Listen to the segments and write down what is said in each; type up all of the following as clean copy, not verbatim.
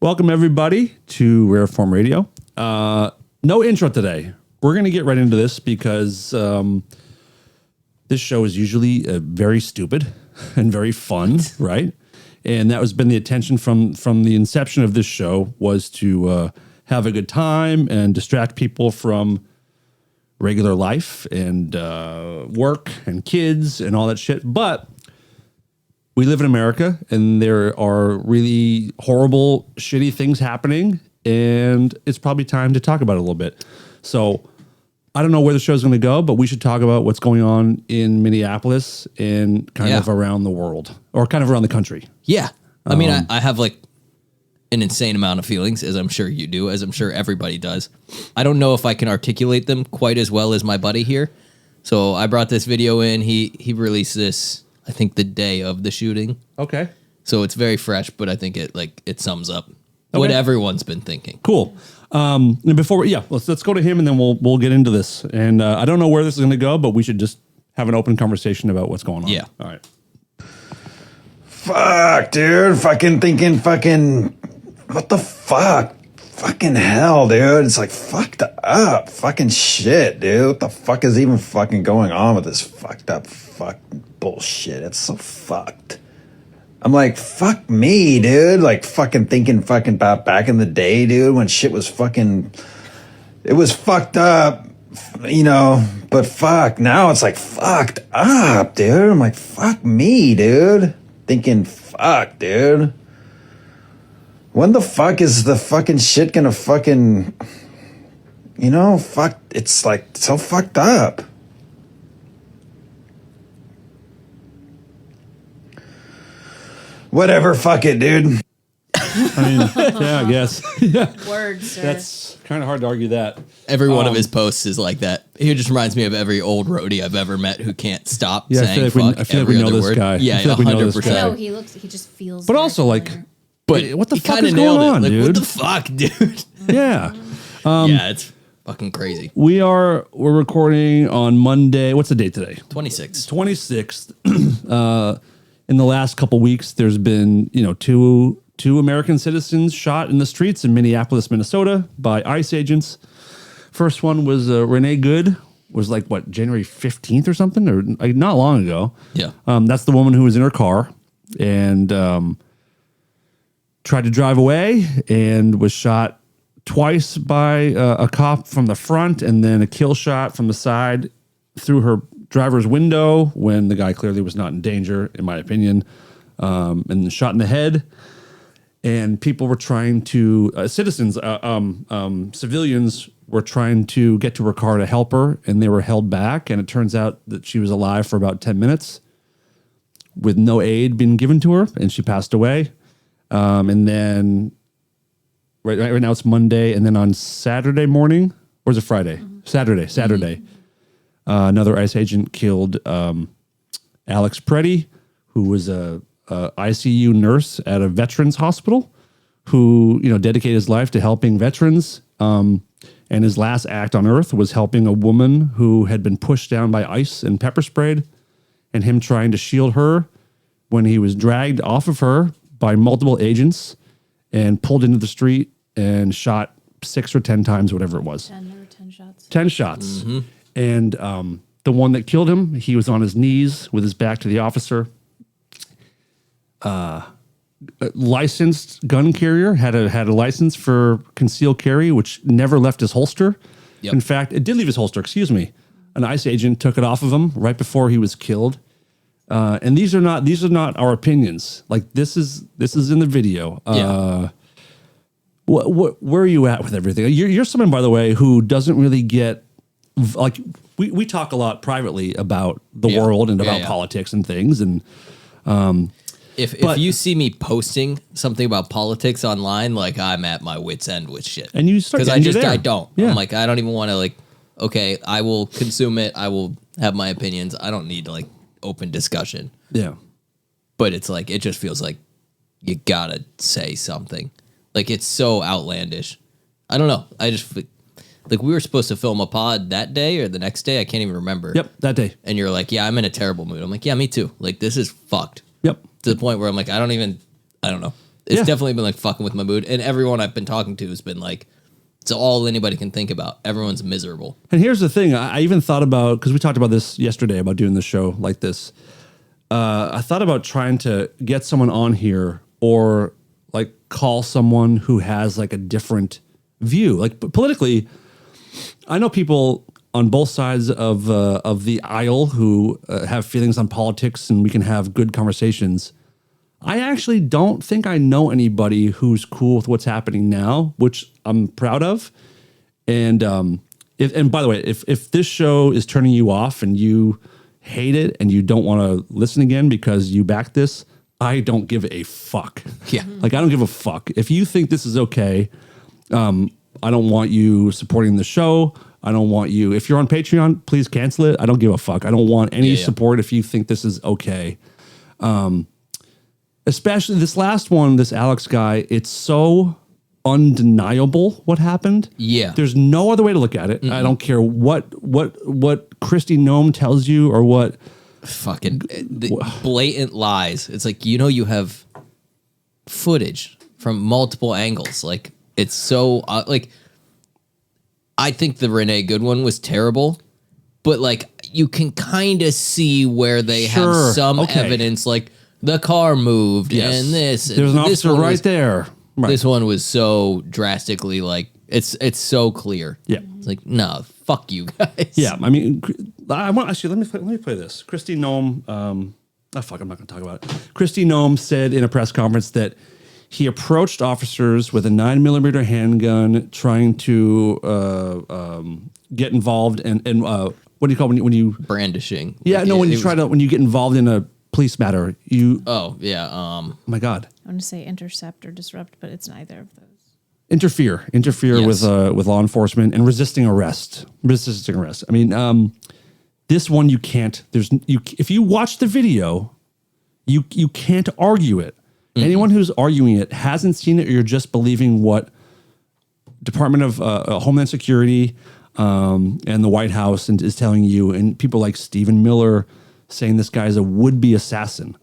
Welcome, everybody, to Rare Form Radio. No intro today. We're going to get right into this because this show is usually very stupid and very fun, right? And that has been the intention from the inception of this show, was to have a good time and distract people from regular life and work and kids and all that shit. But we live in America, and there are really horrible, shitty things happening, and it's probably time to talk about it a little bit. So I don't know where the show's going to go, but we should talk about what's going on in Minneapolis and kind of around the world, or kind of around the country. Yeah. I mean, I have like an insane amount of feelings, as I'm sure you do, as I'm sure everybody does. I don't know if I can articulate them quite as well as my buddy here. So I brought this video in. He released this, I think, the day of the shooting. Okay. So it's very fresh, but I think it sums up what everyone's been thinking. Cool. And before let's go to him, and then we'll get into this. And I don't know where this is going to go, but we should just have an open conversation about what's going on. Yeah. All right. Fuck, dude. What the fuck? Fucking hell, dude. It's like fucked up. Fucking shit, dude. What the fuck is even fucking going on with this fucked up bullshit? It's so fucked. I'm like, fuck me, dude. Like fucking thinking fucking about back in the day, dude, when shit was fucking, it was fucked up, you know, but fuck, now it's like fucked up, dude. I'm like, fuck me, dude. Thinking, fuck, dude. When the fuck is the fucking shit gonna fucking, you know, fuck, it's like so fucked up. Whatever, fuck it, dude. I mean, yeah, I guess. Yeah. Words, sir. That's kind of hard to argue that. Every one of his posts is like that. He just reminds me of every old roadie I've ever met who can't stop saying fuck. I feel like we know this guy. Yeah, I feel like we know this 100%. guy. No, he just feels. But very also, like, familiar. But what the he fuck kinda is going nailed it. on, like, dude? What the fuck, dude? Yeah. Yeah, it's fucking crazy. We're recording on Monday. What's the date today? 26. 26th. In the last couple weeks, there's been, two American citizens shot in the streets in Minneapolis, Minnesota by ICE agents. First one was Renee Good, was like, January 15th or something, or like not long ago. Yeah. That's the woman who was in her car and tried to drive away and was shot twice by a cop from the front, and then a kill shot from the side through her driver's window when the guy clearly was not in danger, in my opinion, and shot in the head. And people were trying to, civilians were trying to get to her car to help her, and they were held back. And it turns out that she was alive for about 10 minutes with no aid being given to her, and she passed away. And then right now it's Monday, and then on Saturday morning, or is it Friday? Mm-hmm. Saturday. Another ICE agent killed Alex Preddy, who was a ICU nurse at a veterans hospital, who dedicated his life to helping veterans. And his last act on Earth was helping a woman who had been pushed down by ice and pepper sprayed, and him trying to shield her when he was dragged off of her by multiple agents and pulled into the street and shot 6 or 10 times, whatever it was. 10 shots. 10 shots. Mm-hmm. And the one that killed him, he was on his knees with his back to the officer. Licensed gun carrier, had a license for concealed carry, which never left his holster. Yep. In fact, it did leave his holster, excuse me. An ICE agent took it off of him right before he was killed. And these are not our opinions. Like, this is in the video. Where are you at with everything? You're someone, by the way, who doesn't really get, like, we talk a lot privately about the world and about politics and things. And if you see me posting something about politics online, like, I'm at my wit's end with shit. And you start, because I don't. Yeah. I'm like, I don't even want to, like, okay, I will consume it. I will have my opinions. I don't need to, like, open discussion. Yeah. But it's like, it just feels like you gotta say something. Like, it's so outlandish. I don't know. I just, like, we were supposed to film a pod that day or the next day. I can't even remember. Yep, that day. And you're like, yeah, I'm in a terrible mood. I'm like, yeah, me too. Like, this is fucked. Yep. To the point where I'm like, I don't know. It's Yeah. definitely been like fucking with my mood. And everyone I've been talking to has been like, it's all anybody can think about. Everyone's miserable. And here's the thing. I even thought about, because we talked about this yesterday, about doing the show like this. I thought about trying to get someone on here or like call someone who has like a different view. Like politically, I know people on both sides of the aisle who have feelings on politics, and we can have good conversations. I actually don't think I know anybody who's cool with what's happening now, which I'm proud of. And and by the way, if this show is turning you off and you hate it and you don't want to listen again because you back this, I don't give a fuck. Yeah. Like, I don't give a fuck. If you think this is okay, I don't want you supporting the show. I don't want you. If you're on Patreon, please cancel it. I don't give a fuck. I don't want any support if you think this is okay. Especially this last one, this Alex guy, it's so undeniable what happened. Yeah. There's no other way to look at it. I don't care what Christy Nome tells you or what. Fucking blatant lies. It's like, you have footage from multiple angles. Like, it's so like, I think the Renee Good one was terrible, but like, you can kind of see where they have some evidence, like the car moved and this. There's an officer right there. Right. This one was so drastically like, it's so clear. Yeah. It's like, no, fuck you guys. Yeah, I mean, I want actually let me play this. Christy Nome, I'm not going to talk about it. Christy Nome said in a press conference that he approached officers with a 9mm handgun, trying to get involved and what do you call it when you Brandishing. Yeah, Like, no, when you get involved in a police matter, you. Oh yeah. Oh my God. I want to say intercept or disrupt, but it's neither of those. Interfere Yes. with law enforcement and resisting arrest. I mean, this one you can't. If you watch the video, you can't argue it. Mm-hmm. Anyone who's arguing it hasn't seen it, or you're just believing what Department of Homeland Security and the White House is telling you, and people like Stephen Miller saying this guy's a would-be assassin.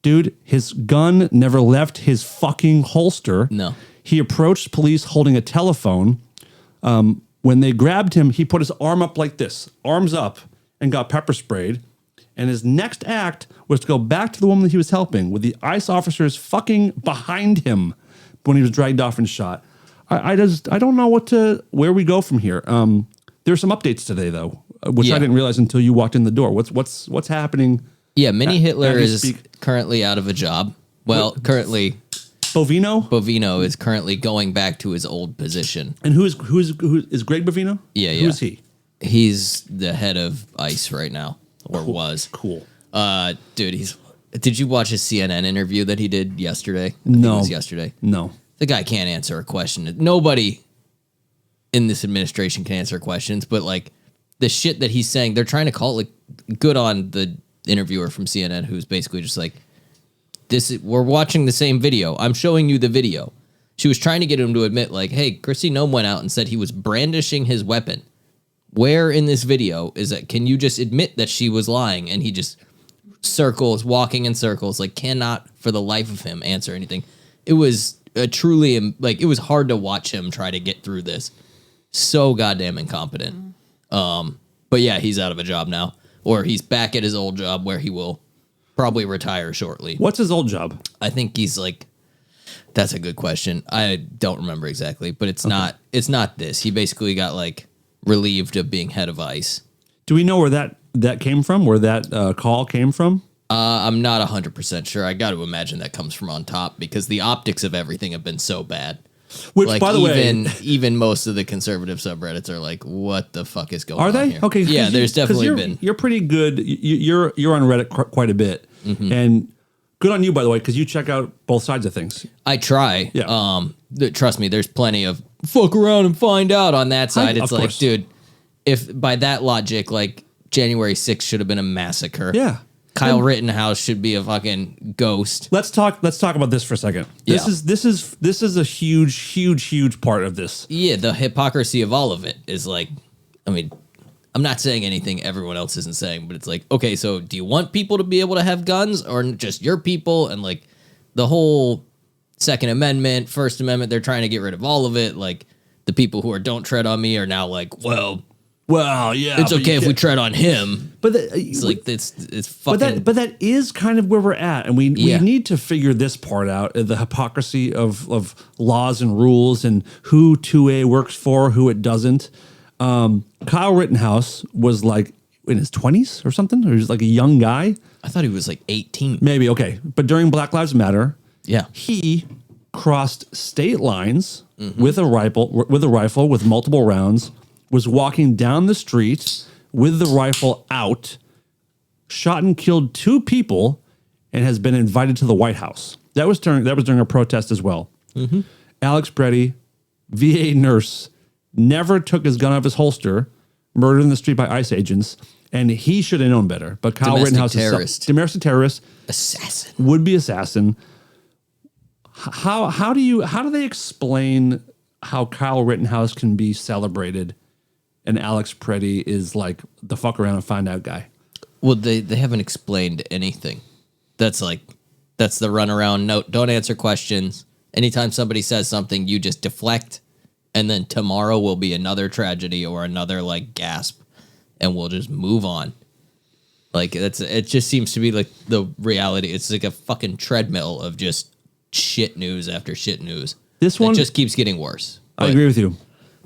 Dude, his gun never left his fucking holster. No. He approached police holding a telephone. When they grabbed him, he put his arm up like this, arms up, and got pepper sprayed. And his next act was to go back to the woman that he was helping with the ICE officers fucking behind him when he was dragged off and shot. I don't know where we go from here. There's some updates today though, which I didn't realize until you walked in the door. What's happening? Yeah, Mini Hitler as we is speak? currently out of a job. Well, currently Bovino is currently going back to his old position. And who is Greg Bovino? Yeah. Who is he? He's the head of ICE right now, or was. Cool. Dude, did you watch his CNN interview that he did yesterday? I No. think it was yesterday. No. The guy can't answer a question. Nobody in this administration can answer questions, but like the shit that he's saying, they're trying to call it like good on the interviewer from CNN who's basically just like, we're watching the same video. I'm showing you the video. She was trying to get him to admit like, hey, Christy Nome went out and said he was brandishing his weapon. Where in this video is that? Can you just admit that she was lying? And he just walking in circles, like cannot for the life of him answer anything. It was truly like, it was hard to watch him try to get through this. So goddamn incompetent. But yeah, he's out of a job now, or he's back at his old job where he will probably retire shortly. What's his old job? I think he's like, that's a good question. I don't remember exactly, but it's not this. He basically got like relieved of being head of ICE. Do we know where that came from? Where that call came from? I'm not 100% sure. I got to imagine that comes from on top because the optics of everything have been so bad. Which, like, by the way, even most of the conservative subreddits are like, "What the fuck is going on?" Are they? Here? Okay. Yeah, there's definitely been. You're pretty good. You're on Reddit quite a bit, and good on you, by the way, because you check out both sides of things. I try. Yeah. Trust me, there's plenty of fuck around and find out on that side. It's of like, course. dude, if by that logic, like January 6th should have been a massacre. Yeah. Kyle Rittenhouse should be a fucking ghost. Let's talk about this for a second. This is a huge part of this. Yeah, the hypocrisy of all of it is like, I mean, I'm not saying anything everyone else isn't saying, but it's like, okay, so do you want people to be able to have guns or just your people? And like the whole Second Amendment, First Amendment, they're trying to get rid of all of it. Like the people who are don't tread on me are now like, well, yeah, it's okay if we tread on him. But it's like it's fucking. But that is kind of where we're at, and we need to figure this part out: the hypocrisy of laws and rules, and who 2A works for, who it doesn't. Kyle Rittenhouse was like in his 20s or something, or he was like a young guy. I thought he was like 18. Maybe, okay, but during Black Lives Matter, yeah, he crossed state lines with a rifle with multiple rounds. Was walking down the street with the rifle out, shot and killed 2 people, and has been invited to the White House. That was during a protest as well. Alex Preddy, VA nurse, never took his gun out of his holster, murdered in the street by ICE agents, and he should have known better. But Kyle Rittenhouse is domestic terrorist, assassin, would-be assassin. How do they explain how Kyle Rittenhouse can be celebrated? And Alex Preddy is like the fuck around and find out guy. Well, they haven't explained anything. That's the runaround. No, don't answer questions. Anytime somebody says something, you just deflect, and then tomorrow will be another tragedy or another like gasp, and we'll just move on. Like it just seems to be like the reality. It's like a fucking treadmill of just shit news after shit news. This one just keeps getting worse. I agree with you.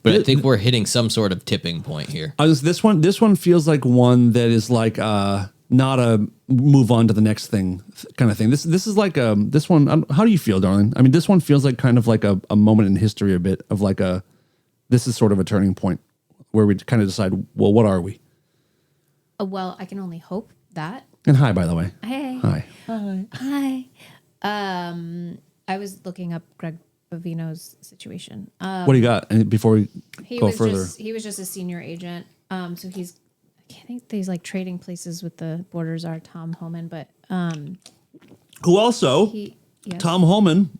But I think we're hitting some sort of tipping point here. This one feels like one that is like not a move on to the next thing kind of thing. This is like this one. How do you feel, darling? I mean, this one feels like kind of like a moment in history, a bit of like this is sort of a turning point where we kind of decide, well, what are we? Well, I can only hope that. And hi, by the way. Hey. Hi. I was looking up Greg Bovino's situation. What do you got? And before we go further, he was just a senior agent. So I think he's like trading places with the border czar Tom Homan, but who also Tom Homan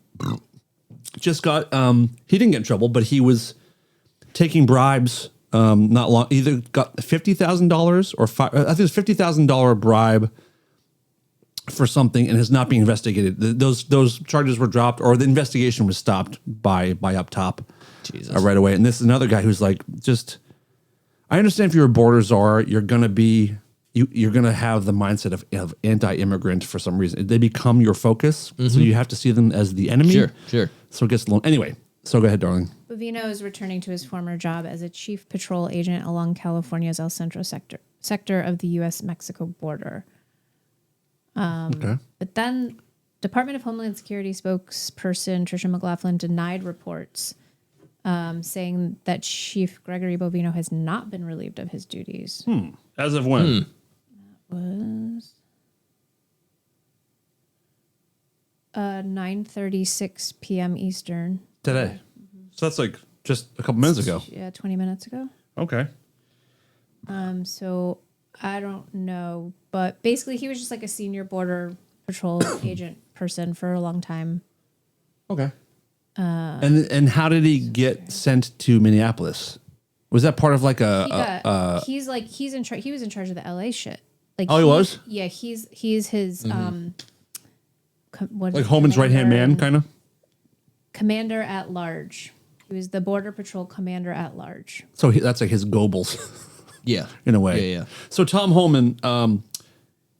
just got he didn't get in trouble, but he was taking bribes. Not long, either got $50,000 or I think it's $50,000 bribe for something and is not being investigated. Those charges were dropped, or the investigation was stopped by up top right away. And this is another guy who's like, I understand if you're a border czar, you're gonna have the mindset of anti-immigrant for some reason. They become your focus, so you have to see them as the enemy. Sure. So it gets long. Anyway, so go ahead, darling. Bovino is returning to his former job as a chief patrol agent along California's El Centro sector of the U.S.-Mexico border. Okay. But then Department of Homeland Security spokesperson Tricia McLaughlin denied reports saying that Chief Gregory Bovino has not been relieved of his duties. As of when? That was 9:36 p.m. Eastern. Today. So that's like just a couple minutes ago. Yeah, 20 minutes ago. Okay. So I don't know, but basically he was just like a senior border patrol agent person for a long time. Okay. And how did he get sent to Minneapolis? Was that part of like he was in charge of the LA shit. Like he was? Yeah, he's his like Homan's right-hand man kind of? Commander at large. He was the border patrol commander at large. So that's like his Goebbels. Yeah. In a way. Yeah. So Tom Homan,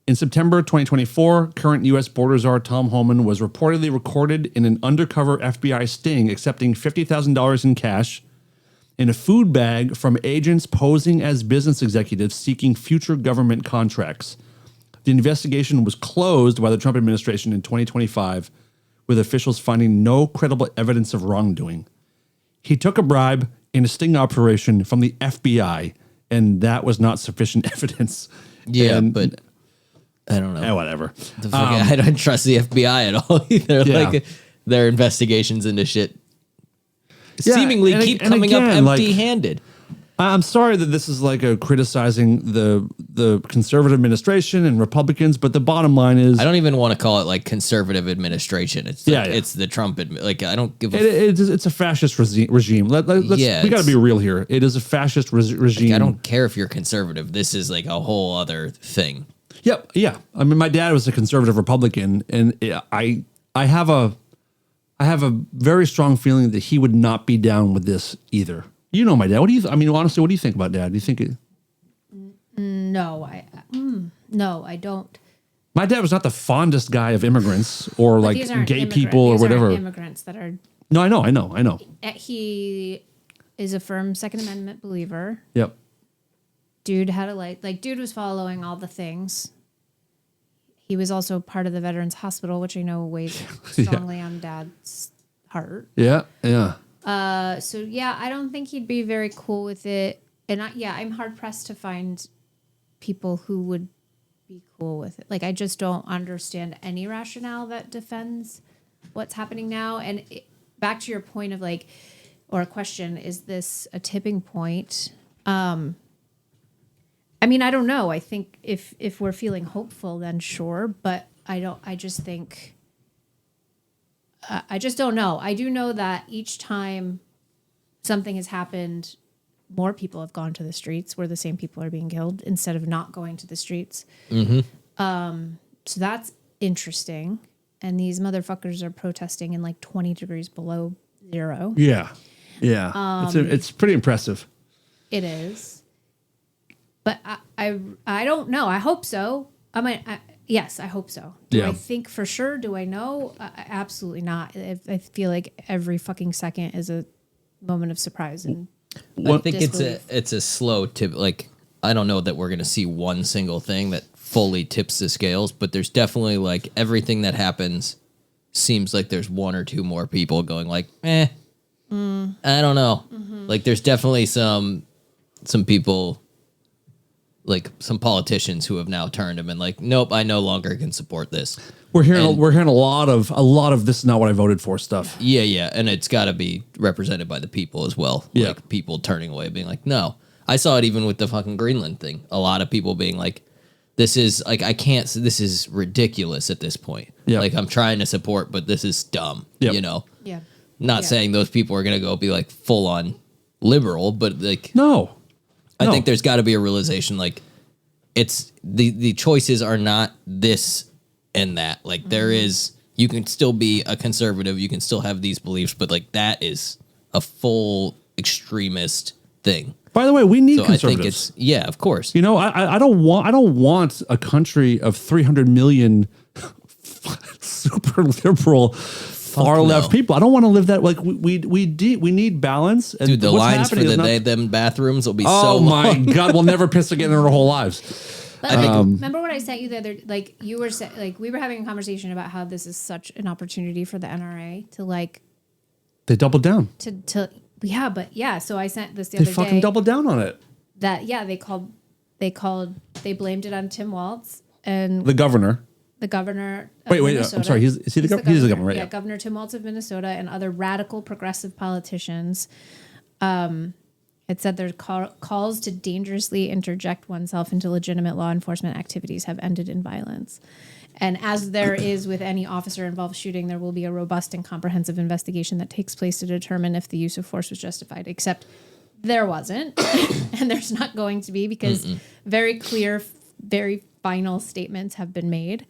in September 2024, current U.S. border czar Tom Homan was reportedly recorded in an undercover FBI sting accepting $50,000 in cash in a food bag from agents posing as business executives seeking future government contracts. The investigation was closed by the Trump administration in 2025, with officials finding no credible evidence of wrongdoing. He took a bribe in a sting operation from the FBI, and that was not sufficient evidence. Yeah, but I don't know. Whatever. I don't trust the FBI at all either. Yeah. Like their investigations into shit seemingly keep coming up empty-handed. I'm sorry that this is like criticizing the conservative administration and Republicans, but the bottom line is I don't even want to call it like conservative administration. It's it's the Trump like I don't give a it's a fascist regime. We got to be real here. It is a fascist regime. Like, I don't care if you're conservative. This is like a whole other thing. Yep. Yeah. I mean, my dad was a conservative Republican, and I have a I have a very strong feeling that he would not be down with this either. You know my dad. What do you? I mean, honestly, what do you think about Dad? Do you think it? No, I don't. My dad was not the fondest guy of immigrants or But like these aren't gay people or these aren't whatever. immigrants that are. No, I know. He is a firm Second Amendment believer. Yep. Dude had dude was following all the things. He was also part of the Veterans Hospital, which I know weighs strongly on Dad's heart. Yeah. So yeah, I don't think he'd be very cool with it. And I'm hard pressed to find people who would be cool with it. Like, I just don't understand any rationale that defends what's happening now. And back to your point of or a question, is this a tipping point? I mean, I don't know. I think if we're feeling hopeful, then sure. But I just think, I just don't know. I do know that each time something has happened, more people have gone to the streets where the same people are being killed instead of not going to the streets. Mm-hmm. So that's interesting. And these motherfuckers are protesting in 20 degrees below zero. Yeah. It's pretty impressive. It is. But I don't know. I hope so. Yes, I hope so. Do I think for sure? Do I know? Absolutely not. I feel like every fucking second is a moment of surprise and I think it's a slow tip. Like, I don't know that we're going to see one single thing that fully tips the scales, but there's definitely everything that happens seems like there's one or two more people going I don't know. Mm-hmm. There's definitely some people, some politicians who have now turned and been nope, I no longer can support this. We're hearing a lot of this is not what I voted for stuff. Yeah, and it's got to be represented by the people as well. Yeah. People turning away, being no. I saw it even with the fucking Greenland thing. A lot of people being this is I can't. This is ridiculous at this point. Yeah. I'm trying to support, but this is dumb. Yep. You know. Yeah. Not saying those people are gonna go be full on liberal, but no. I think there's got to be a realization it's the choices are not this and that. There is, you can still be a conservative, you can still have these beliefs, but that is a full extremist thing. By the way, we need So conservatives. I think of course. You know, I don't want a country of 300 million super liberal far left people. I don't want to live that we need balance. And Dude, the lines for them bathrooms will be so oh long. my God, we'll never piss again in our whole lives. But remember what I sent you the other, you were we were having a conversation about how this is such an opportunity for the NRA to They doubled down. So I sent this the other day. They fucking doubled down on it. They blamed it on Tim Walz and The governor. the governor of Wait, Minnesota. I'm sorry. Is he the governor? He's the governor, right? Yeah, Governor Tim Walz of Minnesota and other radical progressive politicians. It said their calls to dangerously interject oneself into legitimate law enforcement activities have ended in violence. And as there is with any officer-involved shooting, there will be a robust and comprehensive investigation that takes place to determine if the use of force was justified, except there wasn't, and there's not going to be because very clear, very final statements have been made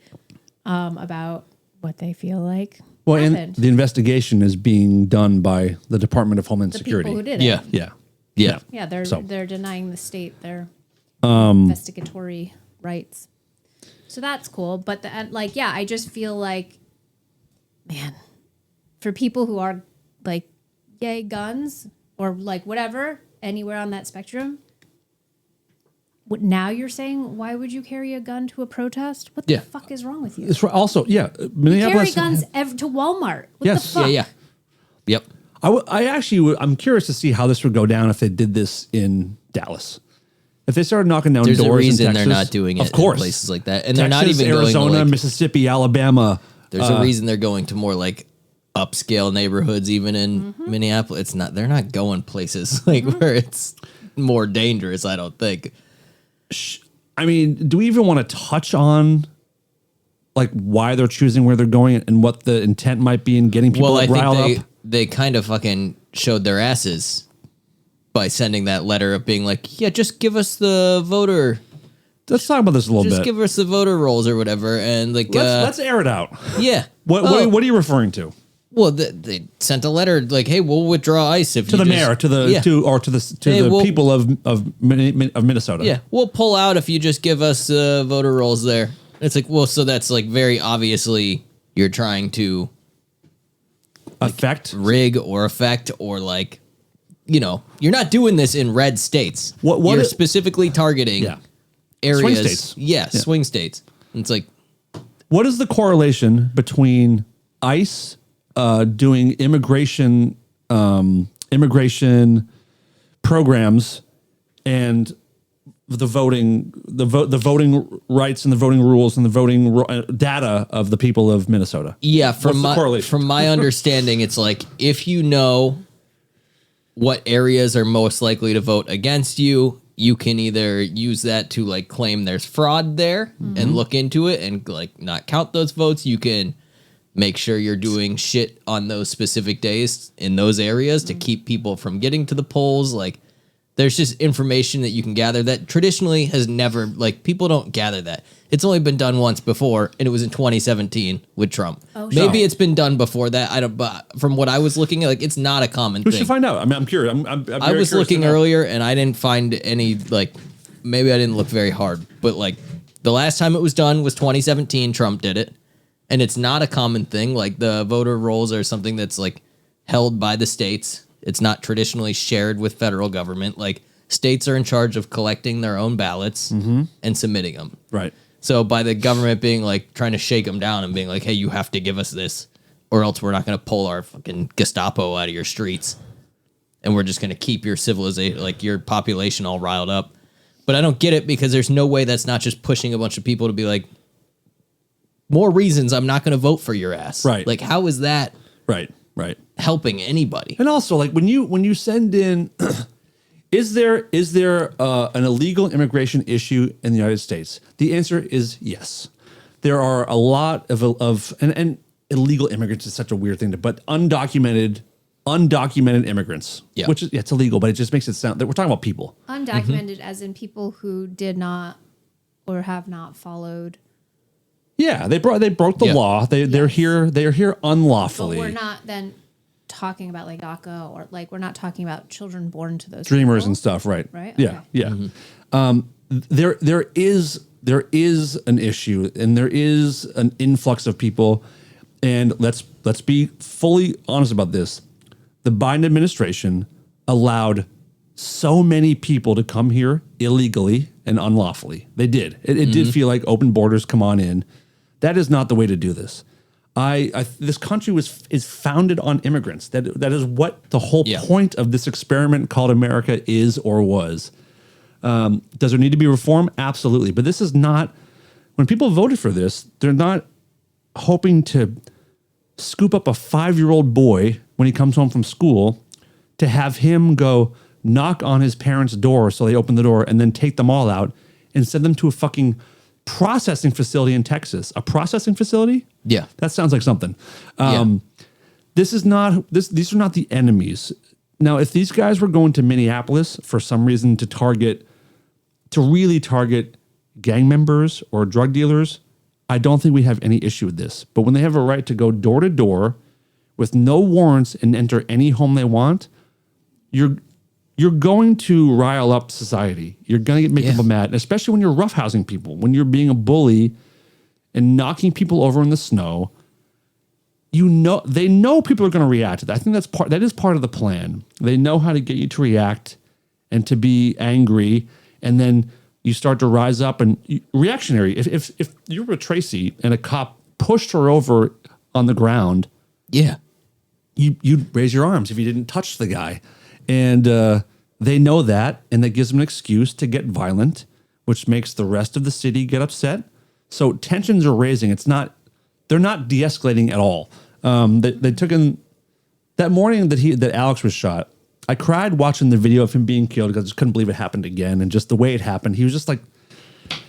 about what they feel like happened. And the investigation is being done by the Department of Homeland Security. People who did it. Yeah. Yeah, they're denying the state their investigatory rights. So that's cool. But I just feel man, for people who are yay guns or whatever, anywhere on that spectrum, now you're saying, why would you carry a gun to a protest? What the fuck is wrong with you? It's also, Minneapolis. Carry guns to Walmart. What Yes. the fuck? Yeah. Yep. I'm curious to see how this would go down if they did this in Dallas. If they started knocking down There's doors a reason in they're Texas, not doing it of course. in places like that. And Texas, they're not even Arizona, going to Mississippi, Alabama. There's a reason they're going to more upscale neighborhoods, even in Minneapolis. They're not going places where it's more dangerous, I don't think. I mean, do we even want to touch on why they're choosing where they're going and what the intent might be in getting people riled up? They kind of fucking showed their asses by sending that letter of being just give us the voter. Let's talk about this a little bit. Just give us the voter rolls or whatever, and let's air it out. Yeah. What are you referring to? Well, they sent a letter like, "Hey, we'll withdraw ICE if to you the just, mayor, to the yeah. the people of Minnesota. Yeah, we'll pull out if you just give us voter rolls there." It's like, well, so that's like very obviously you're trying to rig or affect or like, you know, you're not doing this in red states. You're specifically targeting areas. Swing states. Yeah, swing states. And it's like, what is the correlation between ICE doing immigration programs and the voting rights and the voting rules and the voting data of the people of Minnesota? Yeah, from my understanding, it's like if you know what areas are most likely to vote against you, you can either use that to like claim there's fraud there and look into it and like not count those votes. You can make sure you're doing shit on those specific days in those areas to keep people from getting to the polls. Like there's just information that you can gather that traditionally has never, like people don't gather that. It's only been done once before, and it was in 2017 with Trump. Oh, maybe it's been done before that. I don't. But from what I was looking at, like it's not a common thing. We should find out. I mean, I'm curious. I was looking earlier, and I didn't find any. Like, maybe I didn't look very hard, but like the last time it was done was 2017. Trump did it, and it's not a common thing. Like the voter rolls are something that's like held by the states. It's not traditionally shared with federal government. Like states are in charge of collecting their own ballots and submitting them. Right. So by the government being like trying to shake them down and being like, hey, you have to give us this or else we're not going to pull our fucking Gestapo out of your streets. And we're just going to keep your civilization, like your population all riled up. But I don't get it because there's no way that's not just pushing a bunch of people to be like, more reasons I'm not going to vote for your ass. Right. Like, how is that right helping anybody? And also like when you send in, is there an illegal immigration issue in the United States? The answer is yes. There are a lot of and illegal immigrants is such a weird thing but undocumented immigrants. Yeah. Which is it's illegal, but it just makes it sound that we're talking about people. Undocumented as in people who did not or have not followed. Yeah, they broke the law. They're here unlawfully. But we're not then talking about like DACA or like we're not talking about children born to those dreamers people. And stuff, right? Right. Yeah, okay. yeah. There is an issue and there is an influx of people, and let's be fully honest about this. The Biden administration allowed so many people to come here illegally and unlawfully. They did. It did feel like open borders. Come on in. That is not the way to do this. This country is founded on immigrants. That is what the whole point of this experiment called America is or was. Does there need to be reform? Absolutely. But this is not, when people voted for this, they're not hoping to scoop up a 5-year-old boy when he comes home from school to have him go knock on his parents' door so they open the door and then take them all out and send them to a fucking processing facility in Texas. A processing facility? Yeah. That sounds like something. These are not the enemies. Now, if these guys were going to Minneapolis for some reason to really target gang members or drug dealers, I don't think we have any issue with this. But when they have a right to go door to door with no warrants and enter any home they want, you're going to rile up society. You're going to make people mad, especially when you're roughhousing people, when you're being a bully and knocking people over in the snow. They know people are going to react to that. I think that is part of the plan. They know how to get you to react and to be angry, and then you start to rise up and reactionary. If you were Tracy and a cop pushed her over on the ground, you'd raise your arms if you didn't touch the guy. And they know that, and that gives them an excuse to get violent, which makes the rest of the city get upset. So tensions are raising. They're not de-escalating at all. They took in that morning that Alex was shot. I cried watching the video of him being killed because I just couldn't believe it happened again, and just the way it happened. He was just like,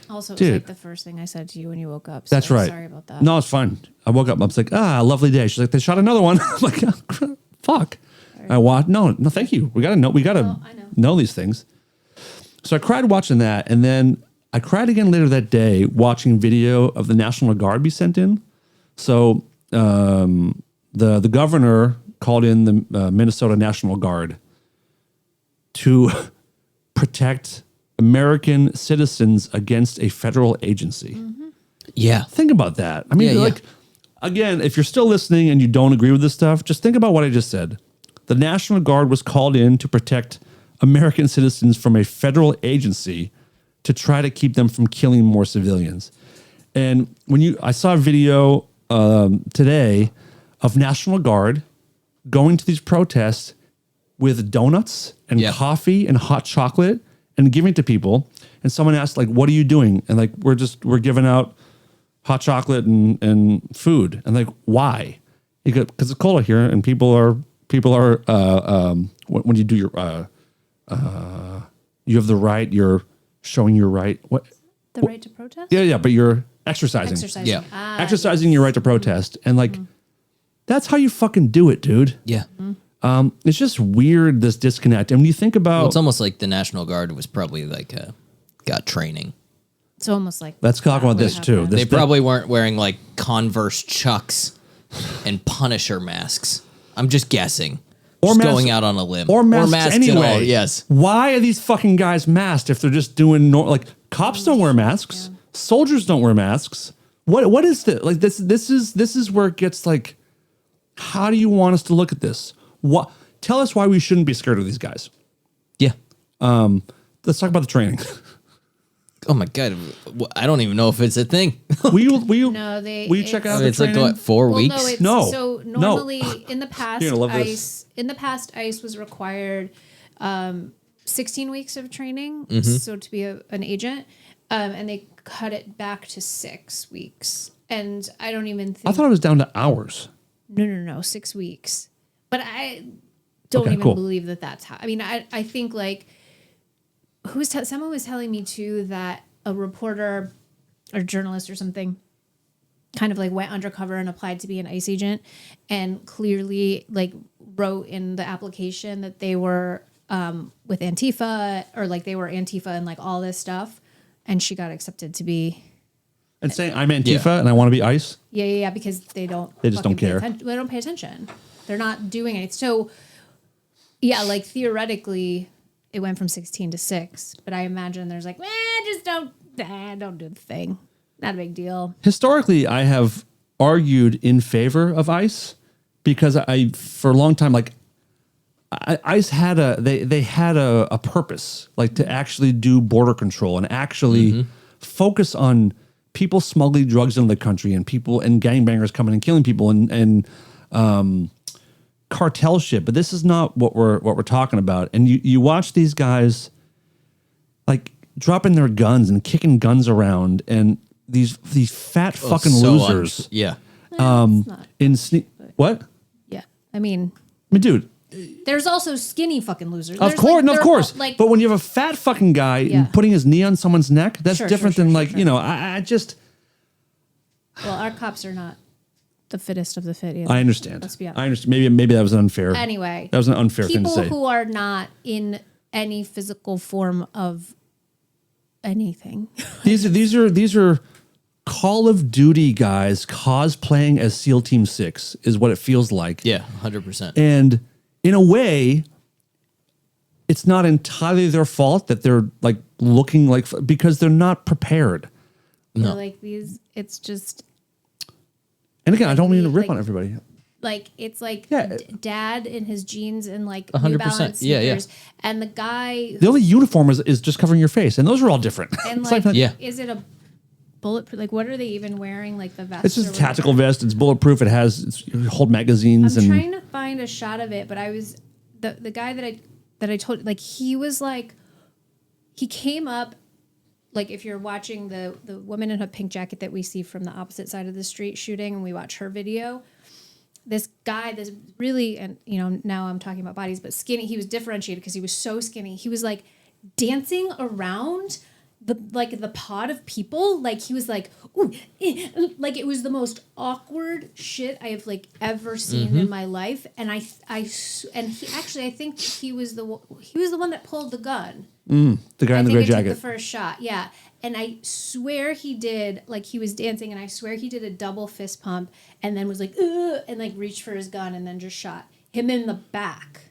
also, it was like the first thing I said to you when you woke up. So that's right. Sorry about that. No, it's fine. I woke up. I was like, lovely day. She's like, they shot another one. I'm like, oh, fuck. Sorry. I watched. No, thank you. We got to know. We got to know these things. So I cried watching that, and then I cried again later that day watching video of the National Guard be sent in. So the the governor called in the Minnesota National Guard to protect American citizens against a federal agency. Yeah. Think about that. I mean, Yeah, like, again, if you're still listening and you don't agree with this stuff, just think about what I just said. The National Guard was called in to protect American citizens from a federal agency to try to keep them from killing more civilians. And I saw a video today of National Guard going to these protests with donuts and coffee and hot chocolate and giving it to people. And someone asked, like, what are you doing? And like, we're giving out hot chocolate and food. And like, why? Because it's cold here and people are when you do your you have the right, you're showing your right. What? The right to protest? Yeah, but you're exercising. Yeah. Exercising your right to protest. And like, that's how you fucking do it, dude. Yeah. It's just weird, this disconnect. And when you think about... Well, it's almost like the National Guard was probably like got training. It's almost like... Let's talk about this too. They probably weren't wearing like Converse Chucks and Punisher masks. I'm just guessing. Or just masks, going out on a limb. Or masks anyway. All, yes. Why are these fucking guys masked if they're just doing... like, cops don't wear masks. Yeah. Soldiers don't wear masks. What is this? Like, this is where it gets like... How do you want us to look at this? What? Tell us why we shouldn't be scared of these guys. Yeah. Let's talk about the training. Oh my God. I don't even know if it's a thing. Will you check out the it's training? like, what, 4 weeks? No. So normally in the past, ICE was required 16 weeks of training. So to be an agent, and they cut it back to 6 weeks. And I don't even think... I thought it was down to hours. No, 6 weeks. But I don't even believe that that's how... I mean, I think like... someone was telling me too that a reporter or journalist or something kind of like went undercover and applied to be an ICE agent and clearly like wrote in the application that they were with Antifa or like they were Antifa and like all this stuff. And she got accepted to be... And saying I'm Antifa and I want to be ICE? Yeah, because they just don't care. They don't pay attention. They're not doing it. So, yeah, like theoretically, it went from 16 to 6. But I imagine there's like, just don't do the thing. Not a big deal. Historically, I have argued in favor of ICE because for a long time, like ICE had they had a purpose, like to actually do border control and actually focus on people smuggling drugs into the country and people and gangbangers coming and killing people and cartel shit. But this is not what we're talking about. And you watch these guys like dropping their guns and kicking guns around and these fat fucking losers. What? Yeah. I mean, dude. There's also skinny fucking losers. Of course. But when you have a fat fucking guy and putting his knee on someone's neck, that's different than like, you know, I just... Well, our cops are not the fittest of the fit either. I understand. Let's be honest. I understand. Maybe that was unfair. Anyway. That was an unfair thing to say. People who are not in any physical form of anything. These are Call of Duty guys cosplaying as SEAL Team 6 is what it feels like. Yeah, 100%. And in a way, it's not entirely their fault that they're like looking like, because they're not prepared. No. Like these, it's just. And again, I don't mean to rip on everybody. Like it's like dad in his jeans and like 100%. New Balance sneakers, yeah. and the guy. The only uniform is just covering your face, and those are all different. And like, is it a bulletproof? Like, what are they even wearing? Like the vest. It's just a tactical vest. It's bulletproof. It hold magazines. I'm trying to find a shot of it, but I was the guy that I told, like he was like, he came up. Like if you're watching the woman in her pink jacket that we see from the opposite side of the street shooting, and we watch her video, this guy, this really, and you know, now I'm talking about bodies, but skinny, he was differentiated because he was so skinny. He was like dancing around the pod of people. Like he was like, ooh, like it was the most awkward shit I have like ever seen in my life. And I think he was the one that pulled the gun. The guy in the gray jacket. The first shot, yeah. And I swear he did, like he was dancing, and I swear he did a double fist pump and then was like, ugh, and like reached for his gun and then just shot him in the back.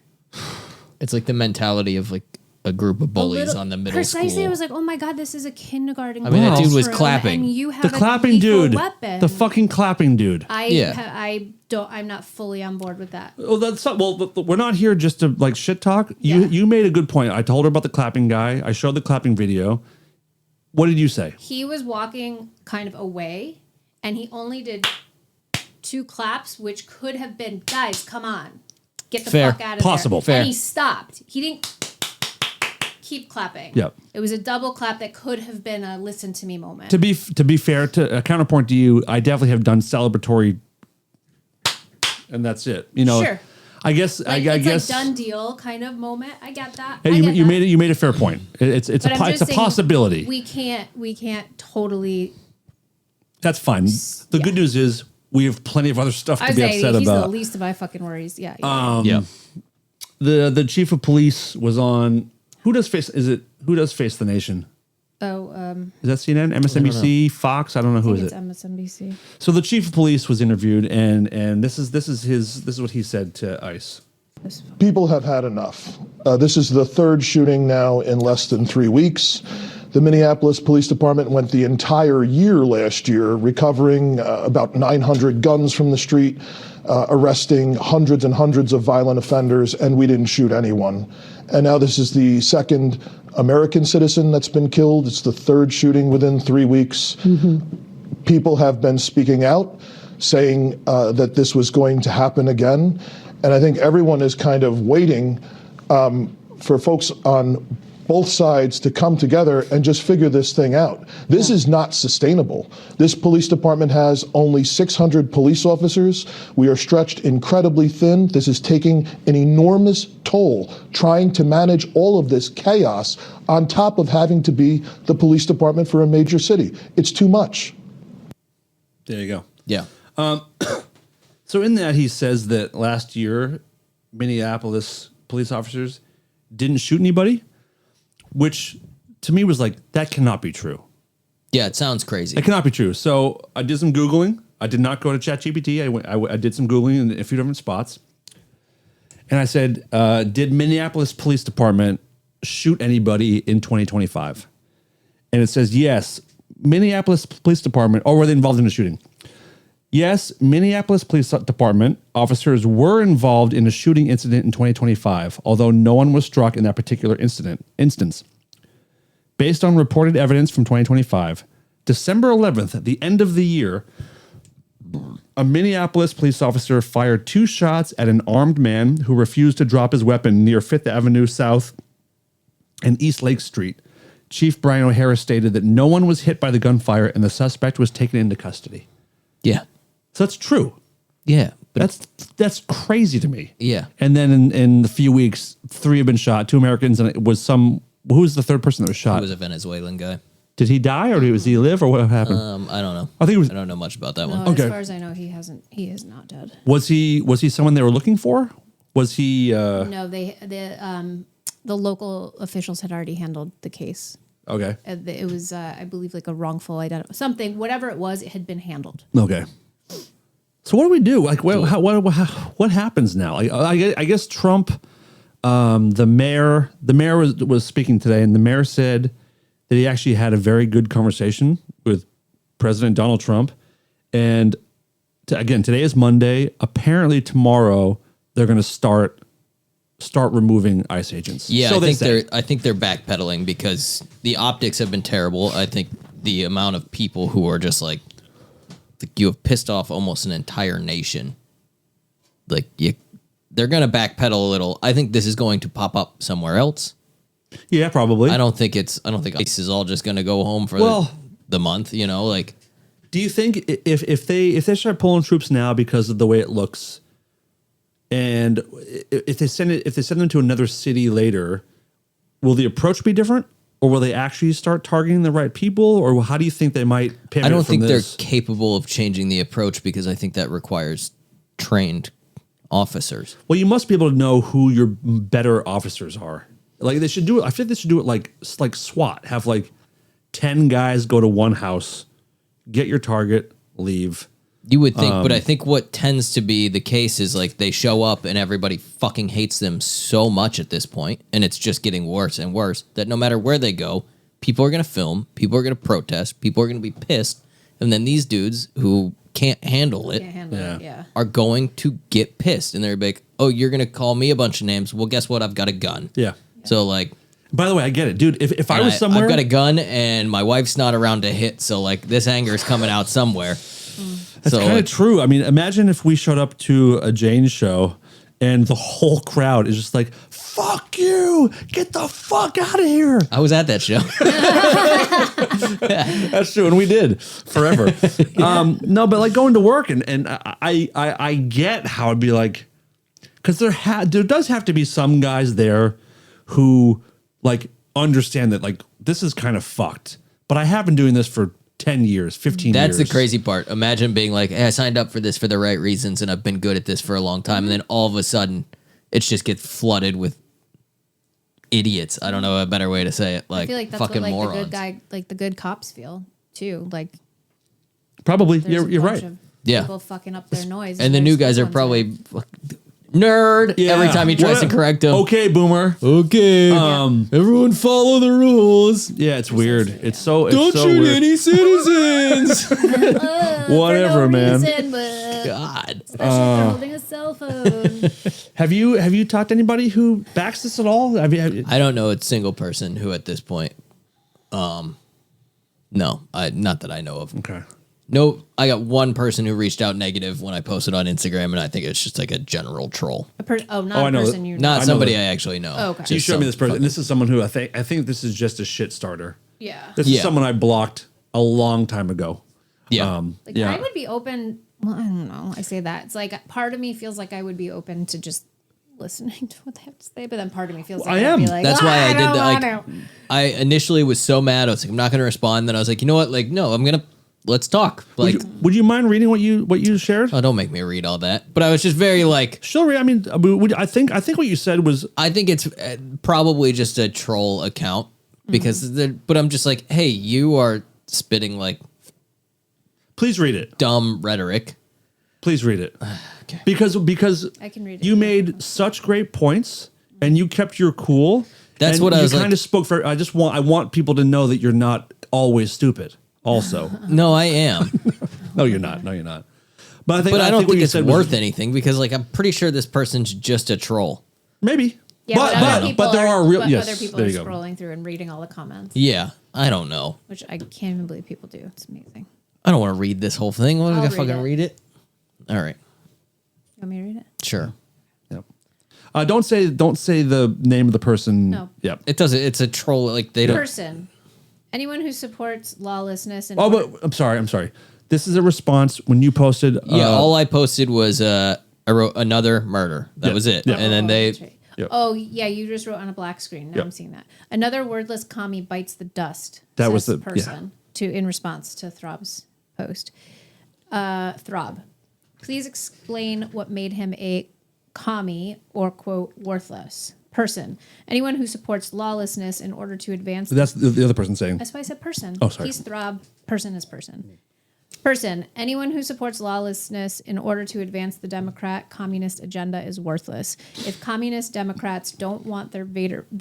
It's like the mentality of like a group of bullies on the middle precisely, school. I was like, oh my God, this is a kindergarten. I mean, that dude was classroom, clapping. And you have The clapping dude. Weapon. The fucking clapping dude. I'm not fully on board with that. Oh, that's not, well. We're not here just to like shit talk. You made a good point. I told her about the clapping guy. I showed the clapping video. What did you say? He was walking kind of away, and he only did 2 claps, which could have been, guys, come on, get the fuck out of Possible. there. Fair. And he stopped. He didn't keep clapping. Yep. It was a double clap that could have been a listen to me moment. To be fair, to a counterpoint to you, I definitely have done celebratory, and that's it. You know, sure. I guess Like, I it's guess like done deal kind of moment. I get that. Hey, you made a fair point. It's But I'm a just saying, possibility. We can't totally. That's fine. The good news is we have plenty of other stuff to be upset he's about. the least of my fucking worries. Yeah. Yeah. The chief of police was on. Who does Face the Nation? Oh, Is that CNN, MSNBC, Fox? I don't know who I think is it's it. MSNBC. So the chief of police was interviewed, and this is what he said to ICE. People have had enough. This is the 3rd shooting now in less than 3 weeks. The Minneapolis Police Department went the entire year last year recovering about 900 guns from the street, arresting hundreds and hundreds of violent offenders, and we didn't shoot anyone. And now this is the 2nd American citizen that's been killed. It's the 3rd shooting within 3 weeks. People have been speaking out, saying that this was going to happen again. And I think everyone is kind of waiting for folks on both sides to come together and just figure this thing out. This is not sustainable. This police department has only 600 police officers. We are stretched incredibly thin. This is taking an enormous toll trying to manage all of this chaos on top of having to be the police department for a major city. It's too much. There you go. Yeah. So in that, he says that last year, Minneapolis police officers didn't shoot anybody, which to me was like, that cannot be true. Yeah, it sounds crazy. It cannot be true. So I did some Googling. I did not go to ChatGPT. I did some Googling in a few different spots. And I said, did Minneapolis Police Department shoot anybody in 2025? And it says, yes, Minneapolis Police Department, or were they involved in a shooting? Yes, Minneapolis Police Department officers were involved in a shooting incident in 2025, although no one was struck in that particular instance. Based on reported evidence from 2025, December 11th, at the end of the year, a Minneapolis police officer fired 2 shots at an armed man who refused to drop his weapon near 5th Avenue South and East Lake Street. Chief Brian O'Hara stated that no one was hit by the gunfire and the suspect was taken into custody. Yeah. So that's true. Yeah. But That's crazy to me. Yeah. And then in the few weeks, 3 have been shot, 2 Americans, and it was who was the 3rd person that was shot? he was a Venezuelan guy. Did he die or does he live or what happened? I don't know. I think it was. I don't know much about that No, one. Okay. As far as I know, he is not dead. Was he someone they were looking for? Was he? No, the local officials had already handled the case. Okay. It was, I believe, like a wrongful something, whatever it was, it had been handled. Okay. So what do we do? Like, what happens now? I guess Trump, the mayor was speaking today, and the mayor said that he actually had a very good conversation with President Donald Trump. And again, today is Monday. Apparently tomorrow they're going to start removing ICE agents. Yeah, so I think they're backpedaling because the optics have been terrible. I think the amount of people who are just like you have pissed off almost an entire nation. They're going to backpedal a little. I think this is going to pop up somewhere else. Yeah, probably. I don't think ICE is all just going to go home for the month, you know, like. Do you think if they start pulling troops now because of the way it looks, and if they send them to another city later, will the approach be different, or will they actually start targeting the right people, or how do you think they might pivot? I don't from think this? they're capable of changing the approach because I think that requires trained officers. Well, you must be able to know who your better officers are. Like they should do it. I feel like they should do it like SWAT. Have like 10 guys go to one house, get your target, leave. You would think, but I think what tends to be the case is like they show up and everybody fucking hates them so much at this point, and it's just getting worse and worse, that no matter where they go, people are going to film, people are going to protest, people are going to be pissed, and then these dudes who can't handle it are going to get pissed, and they're like, oh, you're going to call me a bunch of names. Well, guess what? I've got a gun. Yeah. So like, by the way, I get it, dude. If I was somewhere, I've got a gun and my wife's not around to hit, so like this anger is coming out somewhere. That's So kind of like, true. I mean, imagine if we showed up to a Jane show and the whole crowd is just like, fuck you, get the fuck out of here. I was at that show. That's true, and we did forever. No, but like going to work, and I get how it'd be like, because there does have to be some guys there who like understand that like this is kind of fucked. But I have been doing this for 10 years, 15 years. That's the crazy part. Imagine being like, hey, I signed up for this for the right reasons and I've been good at this for a long time. And then all of a sudden, it just gets flooded with idiots. I don't know a better way to say it. Like, I feel like that's fucking what like morons. the good guy, like the good cops feel too. Like Probably, there's you're a bunch right. of Yeah. people fucking up their noise, And the new guys are probably nerd every time he tries to correct them. Okay, boomer. Okay. Everyone follow the rules. Yeah, it's weird. It's so Don't so shoot weird. any citizens. Whatever, man. God. Especially for holding a cell phone. Have you talked to anybody who backs this at all? Have you, I don't know a single person who at this point, no, not that I know of. okay. No, I got one person who reached out negative when I posted on Instagram, and I think it's just like a general troll. Not I a know person that- you know. Not know somebody that- I actually know. Oh, okay. You Just showed me some this person, fucking- and this is someone who I think this is just a shit starter. Yeah. This is Yeah. someone I blocked a long time ago. Yeah. Like I would be open. Well, I don't know. I say that. It's like part of me feels like I would be open to just listening to what they have to say, but then part of me feels like I I'd am. be like, That's why I did don't that. want Like, to. I initially was so mad. I was like, I'm not going to respond. Then I was like, you know what? Like, no, let's talk. Like, Would you mind reading what you shared? oh, don't make me read all that. But I was just very like, Sure. I mean, I think what you said was I think it's probably just a troll account because, but I'm just like, hey, you are spitting like please read it. dumb rhetoric. Please read it. Okay. Because I can read it. you made such great points and you kept your cool. That's and what I was you like- kind of spoke for. I want people to know that you're not always stupid. Also, No, I am. no, you're not. No, you're not. But But I don't what think you it's said worth was, anything because, like, I'm pretty sure this person's just a troll. maybe. Yeah, but there are real. But Yes, other people there are you go. scrolling through and reading all the comments, Yeah, I don't know. which I can't even believe people do. It's amazing. I don't want to read this whole thing. What am I I'll gonna read fucking it. read it? All right, You want me to read it? sure. Yep. Don't say the name of the person. No. Yep. It doesn't. It's a troll. Like they don't. Person. Anyone who supports lawlessness and Oh, but I'm sorry. This is a response when you posted. Yeah, all I posted was I wrote another murder. That Yeah, was it. yeah. And then they. That's right. Yep. Oh yeah, you just wrote on a black screen. Now Yep. I'm seeing that. Another wordless commie bites the dust. That was says the- person in response to Throb's post. Throb, please explain what made him a commie or quote worthless person. Anyone who supports lawlessness in order to advance. That's the other person saying. That's why I said person. Oh, sorry. He's Throb. Person is person. Person. Anyone who supports lawlessness in order to advance the Democrat communist agenda is worthless. If communist Democrats don't want their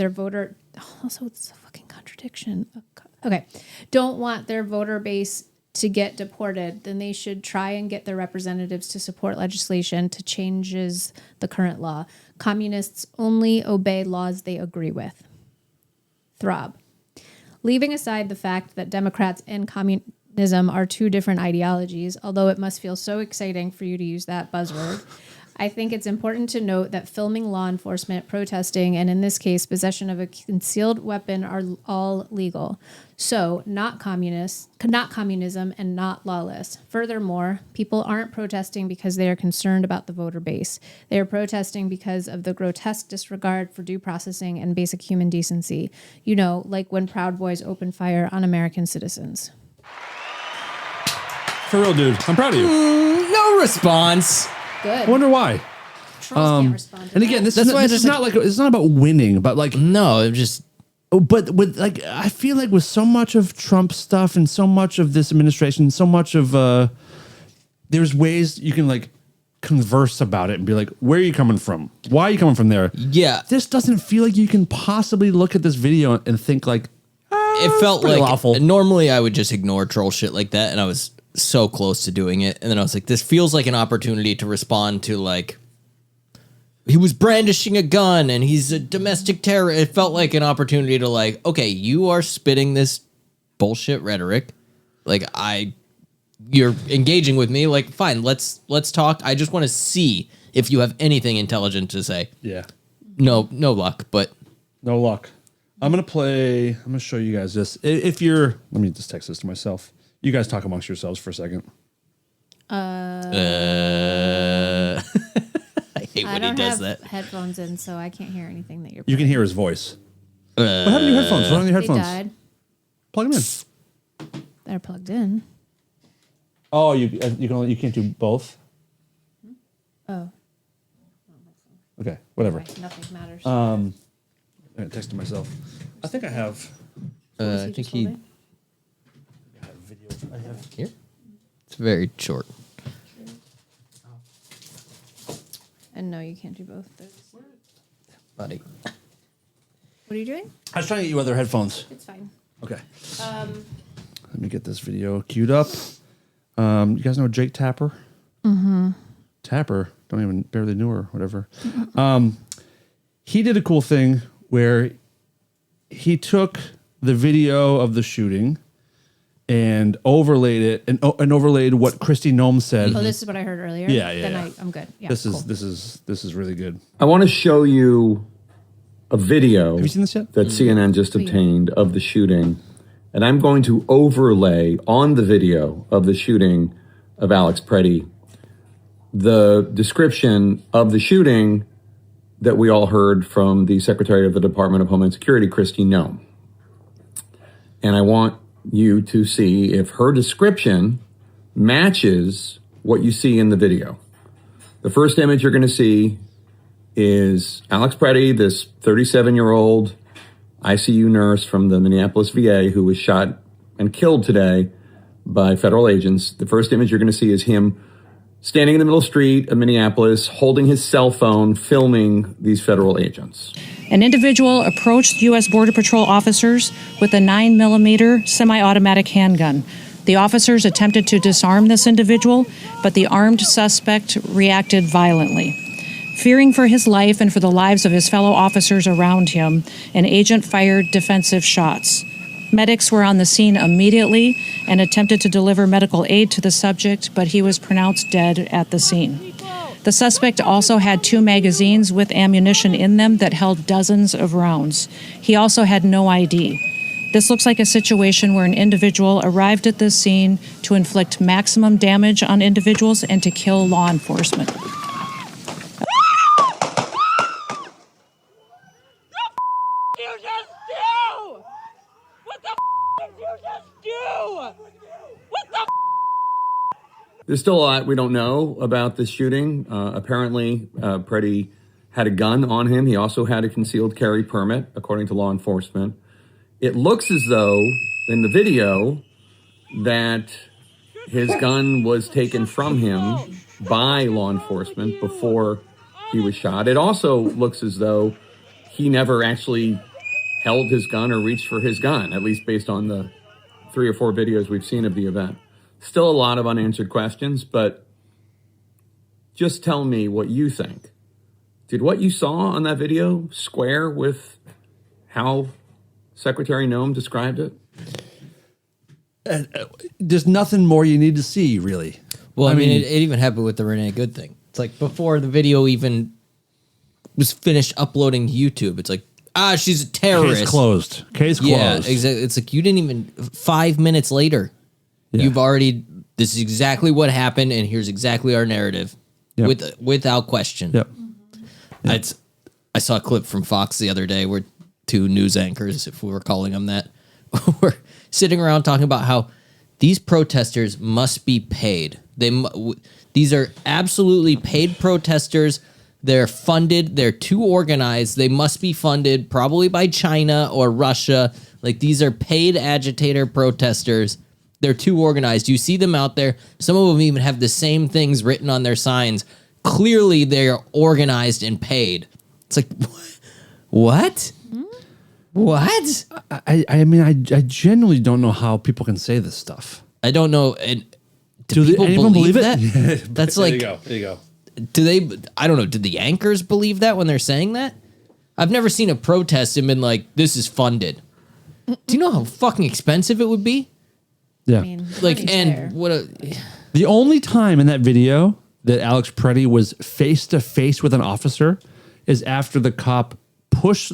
voter, also it's a fucking contradiction. Okay, don't want their voter base to get deported, then they should try and get their representatives to support legislation to changes the current law. Communists only obey laws they agree with. Throb. Leaving aside the fact that Democrats and communism are two different ideologies, although it must feel so exciting for you to use that buzzword, I think it's important to note that filming law enforcement, protesting, and in this case, possession of a concealed weapon are all legal. So, not communism, and not lawless. Furthermore, people aren't protesting because they are concerned about the voter base. They are protesting because of the grotesque disregard for due processing and basic human decency. You know, like when Proud Boys open fire on American citizens. For real, dude. I'm proud of you. No response. Good. I wonder why. Trolls can't respond to And again, that. this is why I this just is not like it's not about winning, but like No, it just But with like, I feel like with so much of Trump stuff and so much of this administration, so much of there's ways you can like converse about it and be like, where are you coming from? Why are you coming from there? Yeah. This doesn't feel like you can possibly look at this video and think like, It felt pretty like lawful. normally I would just ignore troll shit like that, and I was so close to doing it. And then I was like, this feels like an opportunity to respond to like, he was brandishing a gun and he's a domestic terror. It felt like an opportunity to like, okay, you are spitting this bullshit rhetoric. Like you're engaging with me. Like, fine, let's talk. I just want to see if you have anything intelligent to say. yeah, No luck, but no luck. I'm going to show you guys this. Let me just text this to myself. You guys talk amongst yourselves for a second. I hate I when he don't does have that. headphones in, so I can't hear anything that you're You can hear his voice. What happened to your headphones? What's wrong with your They headphones? died. Plug them in. They're plugged in. Oh, you can't do both? Oh, Okay, whatever. okay. Nothing matters. I'm going to text to myself. I think I have I think he video. I have here. It's very short. And no, you can't do both. Buddy. What are you doing? I was trying to get you other headphones. It's fine. Okay. Let me get this video queued up. You guys know Jake Tapper? Mm-hmm. Tapper, don't even barely knew her, whatever. He did a cool thing where he took the video of the shooting and overlaid it and overlaid what Kristi Noem said. Oh, this is what I heard earlier. Yeah. Then I'm good. Yeah. This cool. is really good. I want to show you a video Have you seen this yet? that CNN just obtained of the shooting, and I'm going to overlay on the video of the shooting of Alex Preddy the description of the shooting that we all heard from the Secretary of the Department of Homeland Security, Kristi Noem. And I want you to see if her description matches what you see in the video. The first image you're going to see is Alex Preddy, this 37-year-old ICU nurse from the Minneapolis VA who was shot and killed today by federal agents. The first image you're going to see is him standing in the middle of the street of Minneapolis, holding his cell phone, filming these federal agents. An individual approached U.S. Border Patrol officers with a 9mm semi-automatic handgun. The officers attempted to disarm this individual, but the armed suspect reacted violently. Fearing for his life and for the lives of his fellow officers around him, an agent fired defensive shots. Medics were on the scene immediately and attempted to deliver medical aid to the subject, but he was pronounced dead at the scene. The suspect also had 2 magazines with ammunition in them that held dozens of rounds. He also had no ID. This looks like a situation where an individual arrived at this scene to inflict maximum damage on individuals and to kill law enforcement. There's still a lot we don't know about this shooting. Apparently, Preddy had a gun on him. He also had a concealed carry permit, according to law enforcement. It looks as though, in the video, that his gun was taken from him by law enforcement before he was shot. It also looks as though he never actually held his gun or reached for his gun, at least based on the 3 or 4 videos we've seen of the event. Still a lot of unanswered questions, but just tell me what you think. Did what you saw on that video square with how Secretary Noem described it? There's nothing more you need to see, really. Well, I mean, it even happened with the Renee Good thing. It's like before the video even was finished uploading to YouTube, it's like, she's a terrorist. Case closed. Yeah, exactly. It's like you didn't even 5 minutes later. Yeah. You've already. This is exactly what happened, and here's exactly our narrative, without question. Yep. I saw a clip from Fox the other day where 2 news anchors, if we were calling them that, were sitting around talking about how these protesters must be paid. These are absolutely paid protesters. They're funded. They're too organized. They must be funded probably by China or Russia. Like, these are paid agitator protesters. They're too organized. You see them out there. Some of them even have the same things written on their signs. Clearly, they're organized and paid. It's like, what? What? I mean, I genuinely don't know how people can say this stuff. I don't know. And Do people anyone believe it? that? That's like, There you go. do they? I don't know. Did the anchors believe that when they're saying that? I've never seen a protest and been like, "This is funded." Do you know how fucking expensive it would be? Yeah. I mean, Like, money's and there. what a The only time in that video that Alex Preddy was face to face with an officer is after the cop pushed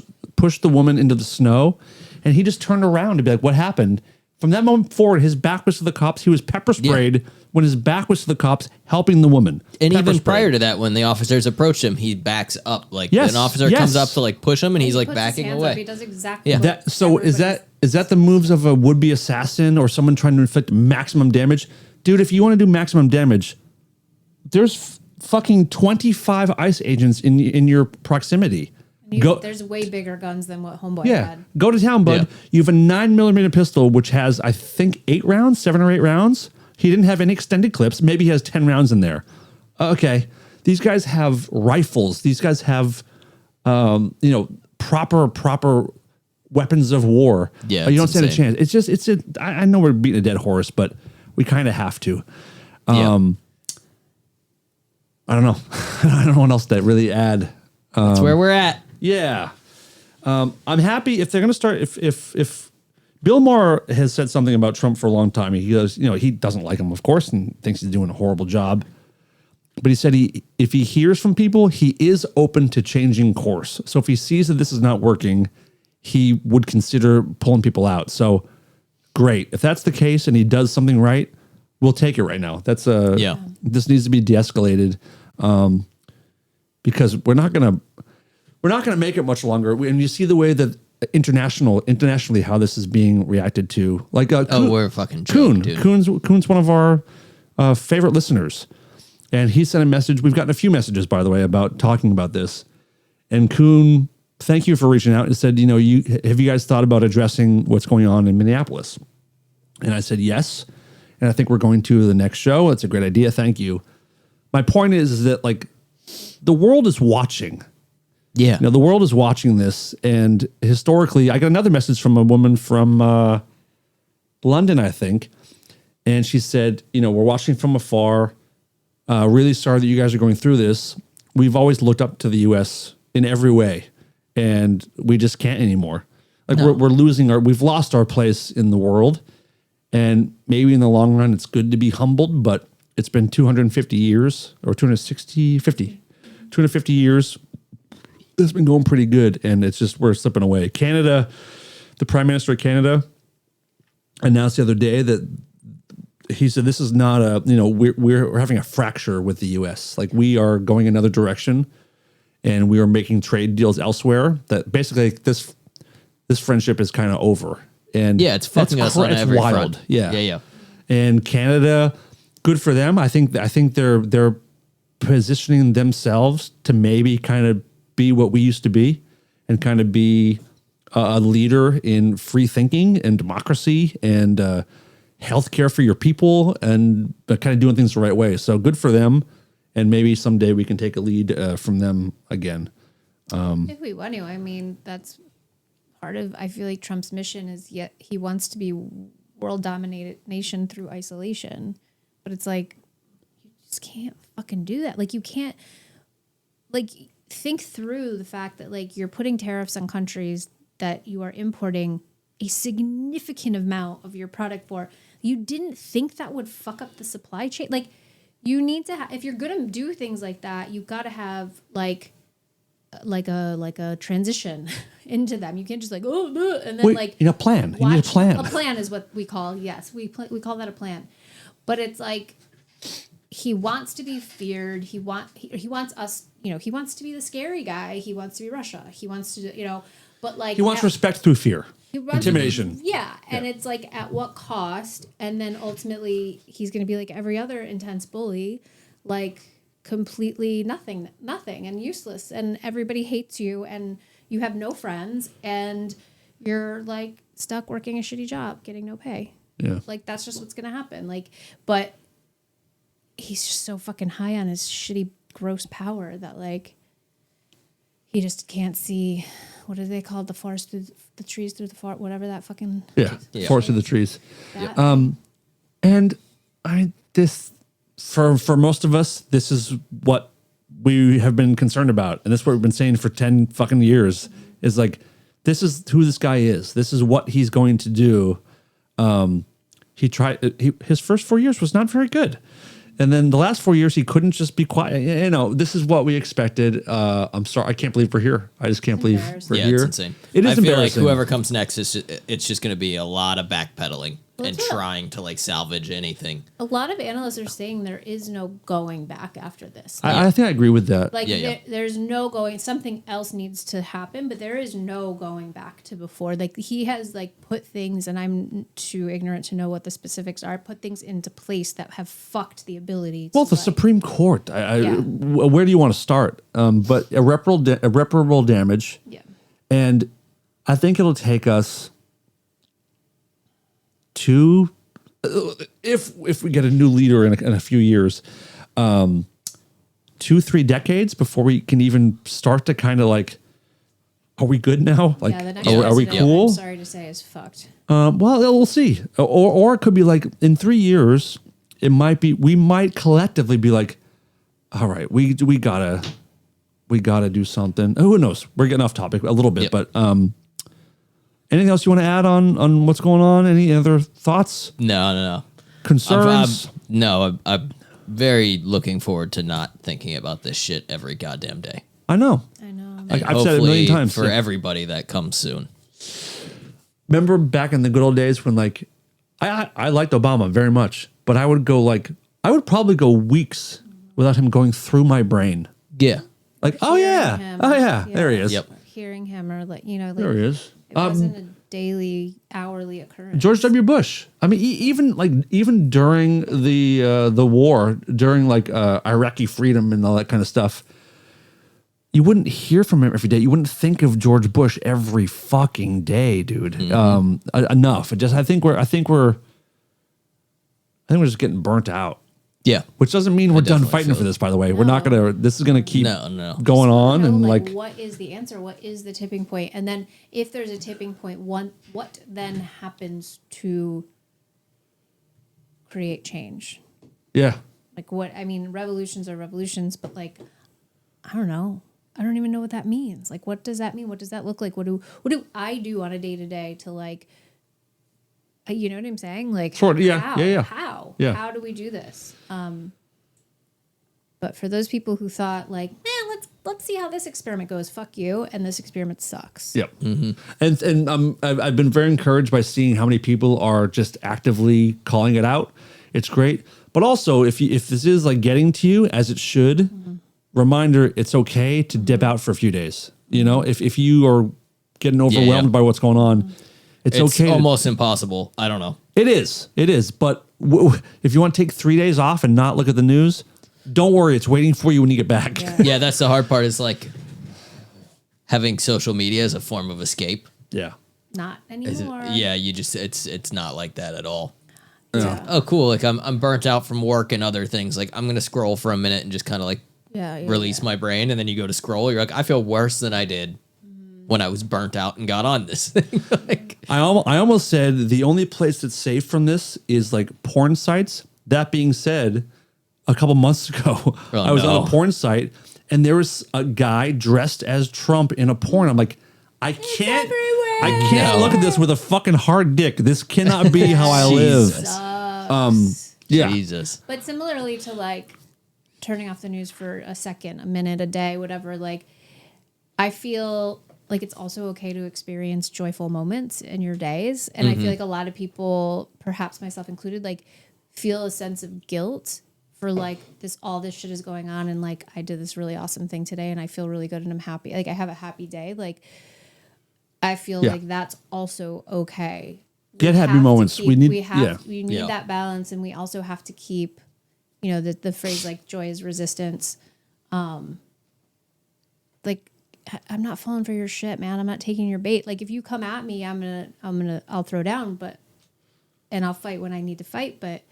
the woman into the snow, and he just turned around to be like, "What happened?" From that moment forward, his back was to the cops. He was pepper sprayed when his back was to the cops, helping the woman. And Pepper even sprayed. prior to that, when the officers approach him, he backs up. Like, Yes, an officer yes. comes up to like push him, and he's He like puts his backing hands away. up. He does exactly Yeah. what That so everybody's- is that the moves of a would-be assassin or someone trying to inflict maximum damage? Dude, if you want to do maximum damage, there's fucking 25 ICE agents in your proximity. There's way bigger guns than what Homeboy Yeah, had. go to town, bud. Yeah. You have a 9mm pistol, which has, I think, 7 or 8 rounds. He didn't have any extended clips. Maybe he has 10 rounds in there. Okay. These guys have rifles. These guys have, proper weapons of war. Yeah, You don't it's stand a insane. chance. I know we're beating a dead horse, but we kind of have to. Yeah. I don't know. I don't know what else to really add. That's where we're at. Yeah. I'm happy if they're going to start. If Bill Maher has said something about Trump for a long time, he goes, he doesn't like him, of course, and thinks he's doing a horrible job. But he said if he hears from people, he is open to changing course. So if he sees that this is not working, he would consider pulling people out. So great. If that's the case and he does something right, we'll take it right now. That's this needs to be de-escalated. Because we're not gonna make it much longer. And you see the way that internationally how this is being reacted to. Like We're a fucking joke, dude. Kuhn's one of our favorite listeners, and he sent a message. We've gotten a few messages, by the way, about talking about this. And Kuhn, thank you for reaching out and said, have you guys thought about addressing what's going on in Minneapolis? And I said yes, and I think we're going to the next show. That's a great idea. Thank you. My point is that the world is watching. Yeah. The world is watching this, and historically, I got another message from a woman from London, I think, and she said, we're watching from afar. Really sorry that you guys are going through this. We've always looked up to the U.S. in every way, and we just can't anymore. We've lost our place in the world, and maybe in the long run, it's good to be humbled, but it's been 250 years or 250 years. It's been going pretty good, and it's just we're slipping away. Canada, the Prime Minister of Canada announced the other day that he said this is not we're having a fracture with the U.S. Like, we are going another direction, and we are making trade deals elsewhere. That basically this friendship is kind of over. And Yeah, it's fucking us on every front. Yeah. And Canada, good for them. I think they're positioning themselves to maybe kind of be what we used to be, and kind of be a leader in free thinking and democracy and healthcare for your people, and kind of doing things the right way. So good for them, and maybe someday we can take a lead from them again. If we want to, I mean, that's part of, I feel like Trump's mission is he wants to be world dominated nation through isolation, but it's like, you just can't fucking do that. Like, you can't, think through the fact that you're putting tariffs on countries that you are importing a significant amount of your product for. You didn't think that would fuck up the supply chain. You need to if you're gonna do things like that, you've got to have like a transition into them. You can't just and then a plan. You need a plan. A plan is what we call. Yes, we call that a plan. But it's like, he wants to be feared. He wants us. He wants to be the scary guy. He wants to be Russia. He wants to. But He wants respect through fear, intimidation. Yeah, and it's like, at what cost? And then ultimately, he's going to be like every other intense bully. completely nothing and useless, and everybody hates you, and you have no friends, and you're like stuck working a shitty job, getting no pay. Yeah. Like that's just what's gonna happen. Like, but he's just so fucking high on his shitty, gross power that like he just can't see. What are they called? The forest through the trees through the forest, whatever that fucking Forest of the trees. that. And this for most of us, this is what we have been concerned about, and this is what we've been saying for 10 fucking years. Is like, this is who this guy is. This is what he's going to do. His first 4 years was not very good. And then the last 4 years, he couldn't just be quiet. You know, this is what we expected. I'm sorry. I can't believe we're here. I just can't believe we're here. It's insane. It is I feel like embarrassing. whoever comes next, it's just going to be a lot of backpedaling and that's it. trying to like salvage anything. A lot of analysts are saying there is no going back after this. I think I agree with that. Like Yeah. there's no going. Something else needs to happen, but there is no going back to before. Like he has like put things, and I'm too ignorant to know what the specifics are. Put things into place that have fucked the ability. Well, to, the like, Supreme Court. Yeah. Where do you want to start? But irreparable damage. Yeah. And I think it'll take us if we get a new leader in a few years, 2-3 decades before we can even start to kind of like, are we good now? Like, Yeah, the next are we president, cool? I'm sorry to say, is fucked. Well, we'll see. Or it could be like in 3 years, it might be, we might collectively be like, all right, we gotta do something. Who knows? We're getting off topic a little bit, Yep. but anything else you want to add on what's going on? Any other thoughts, No. concerns? I'm very looking forward to not thinking about this shit every goddamn day. I know. I know. Like, I've said it a million times. For Like, everybody that comes soon. remember back in the good old days when like I liked Obama very much, but I would probably go weeks without him going through my brain. Yeah. Like, Him. there he is. Yep. Hearing him, or like like There he is. it wasn't a daily, hourly occurrence. George W. Bush. I mean, even during the war, during like Iraqi freedom and all that kind of stuff, you wouldn't hear from him every day. You wouldn't think of George Bush every fucking day, dude. Enough. I think we're just getting burnt out. Yeah. Which doesn't mean we're done definitely fighting feel for this, by the way. We're not No. gonna. This is gonna keep No. going on, know, and like what is the answer? What is the tipping point? And then if there's a tipping point, what then happens to create change? yeah. Like what? I mean, revolutions are revolutions, but like, I don't know. I don't even know what that means. Like, what does that mean? What does that look like? What do I do on a day to day to like, you know what I'm saying? Like, Sort of, yeah, how? yeah. How? Yeah. How do we do this? But for those people who thought like, let's see how this experiment goes. Fuck you, and this experiment sucks. Yep. And I've been very encouraged by seeing how many people are just actively calling it out. It's great. But also, if this is like getting to you as it should, reminder, it's okay to dip out for a few days. You know, if you are getting overwhelmed by what's going on, it's okay. Almost impossible. I don't know. It is. But if you want to take 3 days off and not look at the news, don't worry. It's waiting for you when you get back. Yeah, that's the hard part, is like having social media as a form of escape. Yeah. Not anymore. Yeah, you just it's not like that at all. Yeah. Oh, cool. Like I'm burnt out from work and other things. Like I'm gonna scroll for a minute and just kind of like release my brain, and then you go to scroll. You're like, I feel worse than I did when I was burnt out and got on this thing. Like, I almost said the only place that's safe from this is like porn sites. That being said, a couple months ago, I was on a porn site and there was a guy dressed as Trump in a porn. I'm like, I can't look at this with a fucking hard dick. This cannot be how I live. Yeah. Jesus. But similarly to like turning off the news for a second, a minute, a day, whatever, like I feel like it's also okay to experience joyful moments in your days. And I feel like a lot of people, perhaps myself included, like feel a sense of guilt for like all this shit is going on. And like, I did this really awesome thing today and I feel really good and I'm happy. Like I have a happy day. Like I feel like that's also okay. Get happy moments. We need that balance, and we also have to keep you know, the phrase like joy is resistance. Like, I'm not falling for your shit, man. I'm not taking your bait. Like, if you come at me, I'll throw down, and I'll fight when I need to fight, but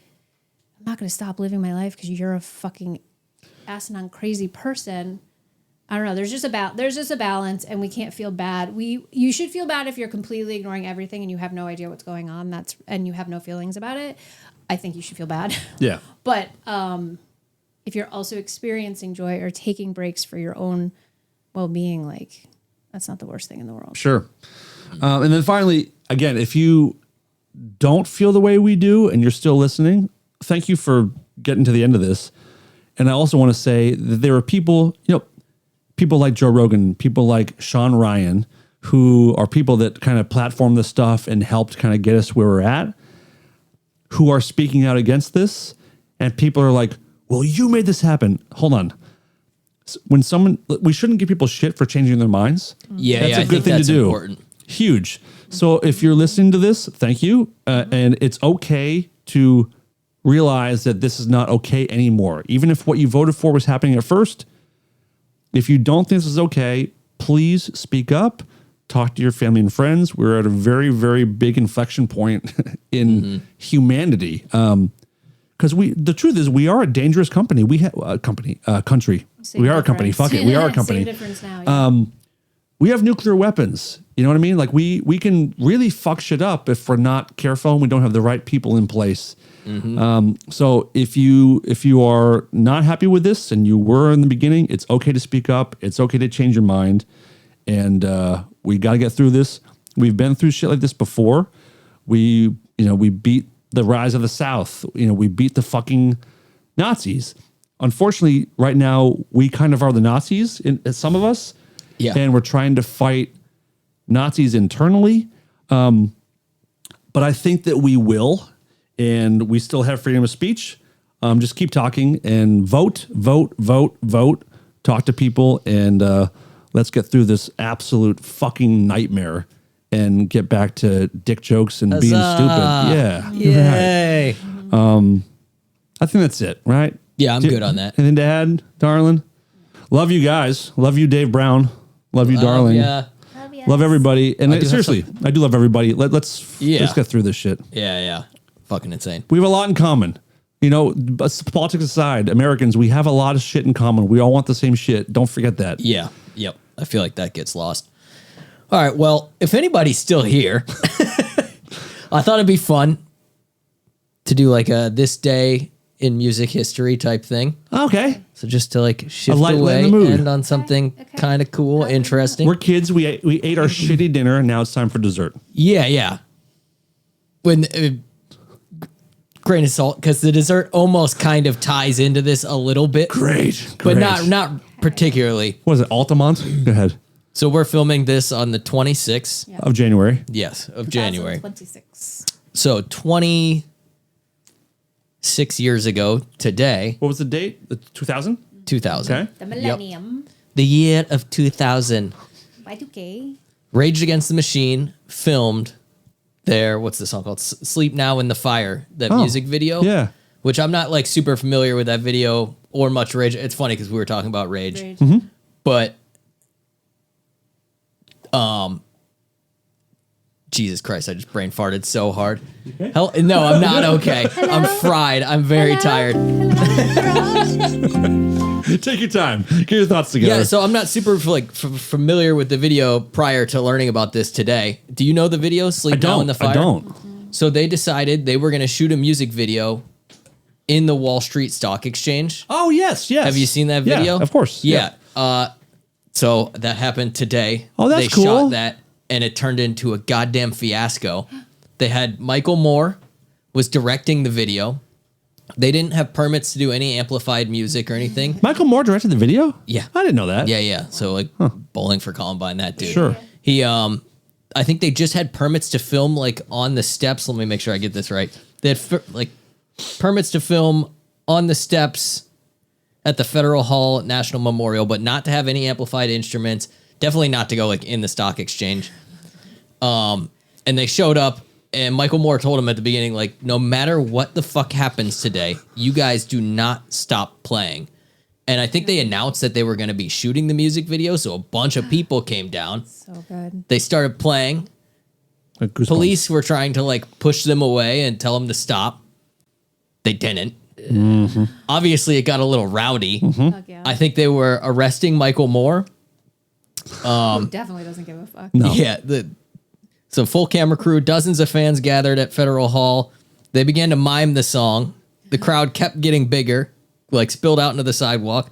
I'm not going to stop living my life because you're a fucking asinine crazy person. I don't know. There's just a balance, and we can't feel bad. You should feel bad if you're completely ignoring everything and you have no idea what's going on. And you have no feelings about it. I think you should feel bad. Yeah. But if you're also experiencing joy or taking breaks for your own well-being, like, that's not the worst thing in the world. Sure. And then finally, again, if you don't feel the way we do and you're still listening, thank you for getting to the end of this. And I also want to say that there are people, people like Joe Rogan, people like Sean Ryan, who are people that kind of platform this stuff and helped kind of get us where we're at, who are speaking out against this. And people are like, well, you made this happen. Hold on. When we shouldn't give people shit for changing their minds. Yeah, that's a good thing to do. Important. Huge. So if you're listening to this, thank you. And it's okay to realize that this is not okay anymore. Even if what you voted for was happening at first, if you don't think this is okay, please speak up. Talk to your family and friends. We're at a very, very big inflection point in humanity. Because the truth is, we are a dangerous company. We have a country. Same we are a company. difference. Fuck it. We are a company. Same difference now. Yeah. We have nuclear weapons. You know what I mean? Like we can really fuck shit up if we're not careful and we don't have the right people in place. So if you are not happy with this and you were in the beginning, it's okay to speak up. It's okay to change your mind. And we got to get through this. We've been through shit like this before. We beat the rise of the South. We beat the fucking Nazis. Unfortunately, right now, we kind of are the Nazis, some of us. Yeah. And we're trying to fight Nazis internally. But I think that we will, and we still have freedom of speech. Just keep talking and vote. Talk to people, and let's get through this absolute fucking nightmare and get back to dick jokes and being stupid. Yeah. Yay. Right. I think that's it, right? Yeah, I'm good on that. Anything to add, darling? Love you guys. Love you, Dave Brown. Love you, darling. Yeah. Love everybody. And seriously, I do love everybody. Let's get through this shit. Yeah. Fucking insane. We have a lot in common. Politics aside, Americans, we have a lot of shit in common. We all want the same shit. Don't forget that. Yeah. Yep. I feel like that gets lost. All right. Well, if anybody's still here, I thought it'd be fun to do like a this day in music history type thing. Okay. So just to like shift lighten away, the mood. end on something kind of cool, interesting. We're kids. We ate our shitty dinner, and now it's time for dessert. Yeah. When grain of salt, because the dessert almost kind of ties into this a little bit. Great. But not particularly. What is it, Altamont? Go ahead. So we're filming this on the 26th. Of January. Yes, of January. 26. So 26 years ago today. What was the date? 2000? 2000. Okay. The millennium. The year of 2000. Y2K. Rage Against the Machine filmed their, what's the song called? Sleep Now in the Fire, that music video. Yeah. Which I'm not like super familiar with that video or much Rage. It's funny because we were talking about Rage. Mm-hmm. But, Jesus Christ, I just brain farted so hard. Okay? Hell, no, I'm not okay. I'm fried. I'm very tired. Take your time. Get your thoughts together. Yeah, so I'm not super familiar with the video prior to learning about this today. Do you know the video, Sleep Now in the Fire? I don't. So they decided they were going to shoot a music video in the Wall Street Stock Exchange. Oh, yes. Have you seen that video? Yeah, of course. Yeah. So that happened today. Oh, that's they cool. They shot that, and it turned into a goddamn fiasco. They had Michael Moore was directing the video. They didn't have permits to do any amplified music or anything. Michael Moore directed the video? Yeah. I didn't know that. Yeah. So like Bowling for Columbine, that dude. Sure. He, I think they just had permits to film like on the steps. Let me make sure I get this right. They had permits to film on the steps at the Federal Hall National Memorial, but not to have any amplified instruments. Definitely not to go like in the stock exchange. And they showed up And Michael Moore told him at the beginning, like, no matter what the fuck happens today, you guys do not stop playing. And I think they announced that they were going to be shooting the music video, so a bunch of people came down. So good. They started playing. Police were trying to like push them away and tell them to stop. They didn't. Obviously, it got a little rowdy. Fuck yeah. I think they were arresting Michael Moore. Who definitely doesn't give a fuck. No. Yeah, so full camera crew, dozens of fans gathered at Federal Hall. They began to mime the song. The crowd kept getting bigger, like spilled out into the sidewalk.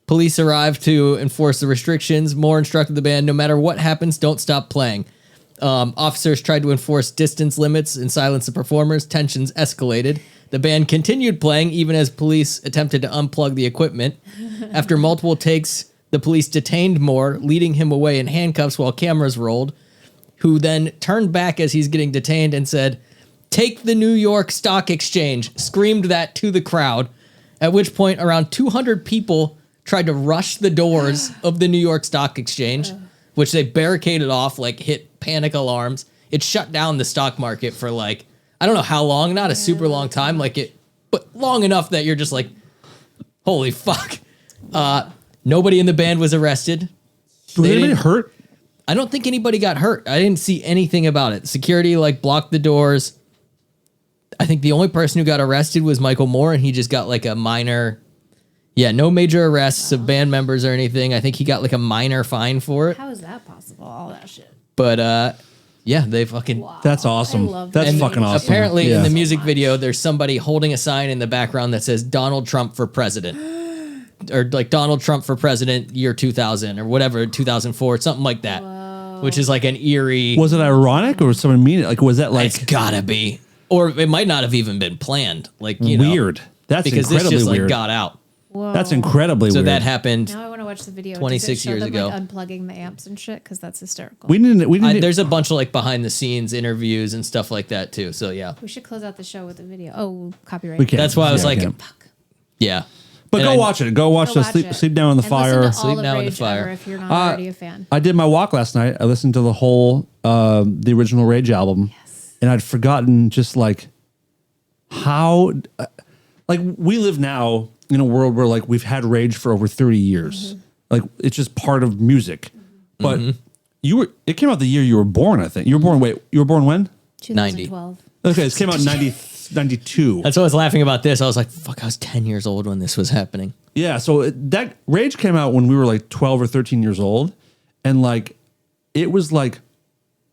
Police arrived to enforce the restrictions. Moore instructed the band, no matter what happens, don't stop playing. Officers tried to enforce distance limits and silence the performers. Tensions escalated. The band continued playing even as police attempted to unplug the equipment. After multiple takes, the police detained Moore, leading him away in handcuffs while cameras rolled, who then turned back as he's getting detained and said, "Take the New York Stock Exchange," screamed that to the crowd, at which point around 200 people tried to rush the doors of the New York Stock Exchange, which they barricaded off, like hit panic alarms. It shut down the stock market for like, I don't know how long, not a super long time, but long enough that you're just like, holy fuck. Nobody in the band was arrested. Was anybody hurt? I don't think anybody got hurt. I didn't see anything about it. Security like blocked the doors. I think the only person who got arrested was Michael Moore, and he just got like a minor, no major arrests of band members or anything. I think he got like a minor fine for it. How is that possible? All that shit. But they fucking. That's awesome. I love That's that. fucking awesome. Apparently, in Yeah. the music video, there's somebody holding a sign in the background that says Donald Trump for president. Or like Donald Trump for president year 2000 or whatever, 2004, something like that. Whoa. Which is like an eerie. Was it ironic or was someone mean it? Like, was that like It's gotta be. Or it might not have even been planned. Like, you weird? know. That's because this incredibly just like weird. got out. Whoa. That's incredibly So weird. that happened. Now I want to watch the video. 26 Does it show years them, ago. like, unplugging the amps and shit, because that's hysterical. We didn't. There's a bunch of like behind the scenes interviews and stuff like that too. So yeah. We should close out the show with a video. Oh, copyright. We can't. That's why I was Yeah, like, we can't. yeah. But And go I- watch it. Go watch Go the watch sleep, it. sleep down in the And fire. listen to Sleep all of Now in the Rage Fire. ever if you're not already a fan. I did my walk last night. I listened to the whole the original Rage album, and I'd forgotten just like how like we live now in a world where like we've had Rage for over 30 years. Like it's just part of music. But it came out the year you were born, I think. You were born when? 2012. Okay, it came out in 92. That's why I was laughing about this. I was like, fuck, I was 10 years old when this was happening. Yeah, so that Rage came out when we were like 12 or 13 years old, and like it was like,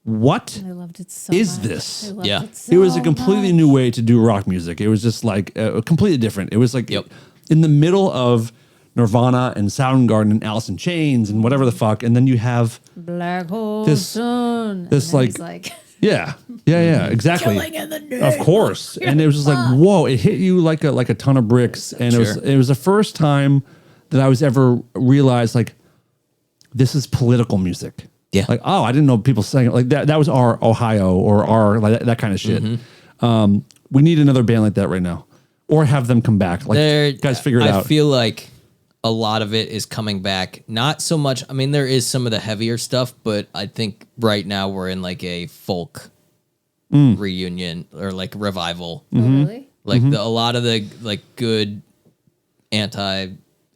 what I loved it so is much. this? I loved Yeah. it so It was a completely much. new way to do rock music. It was just like completely different. It was like Yep. in the middle of Nirvana and Soundgarden and Alice in Chains and whatever the fuck, and then you have Black Hole This- Sun. this, And then like- he's like yeah, exactly. killing in the name. Of course, and it was just like, whoa! It hit you like a ton of bricks, and Sure. it was the first time that I was ever realized like this is political music. Yeah. Like, oh, I didn't know people sang it like that. That was our Ohio or our like that kind of shit. We need another band like that right now, or have them come back. Like, guys, figure it out. I feel like a lot of it is coming back. Not so much. I mean, there is some of the heavier stuff, but I think right now we're in like a folk reunion or like revival. Oh, really? Like a lot of the like good anti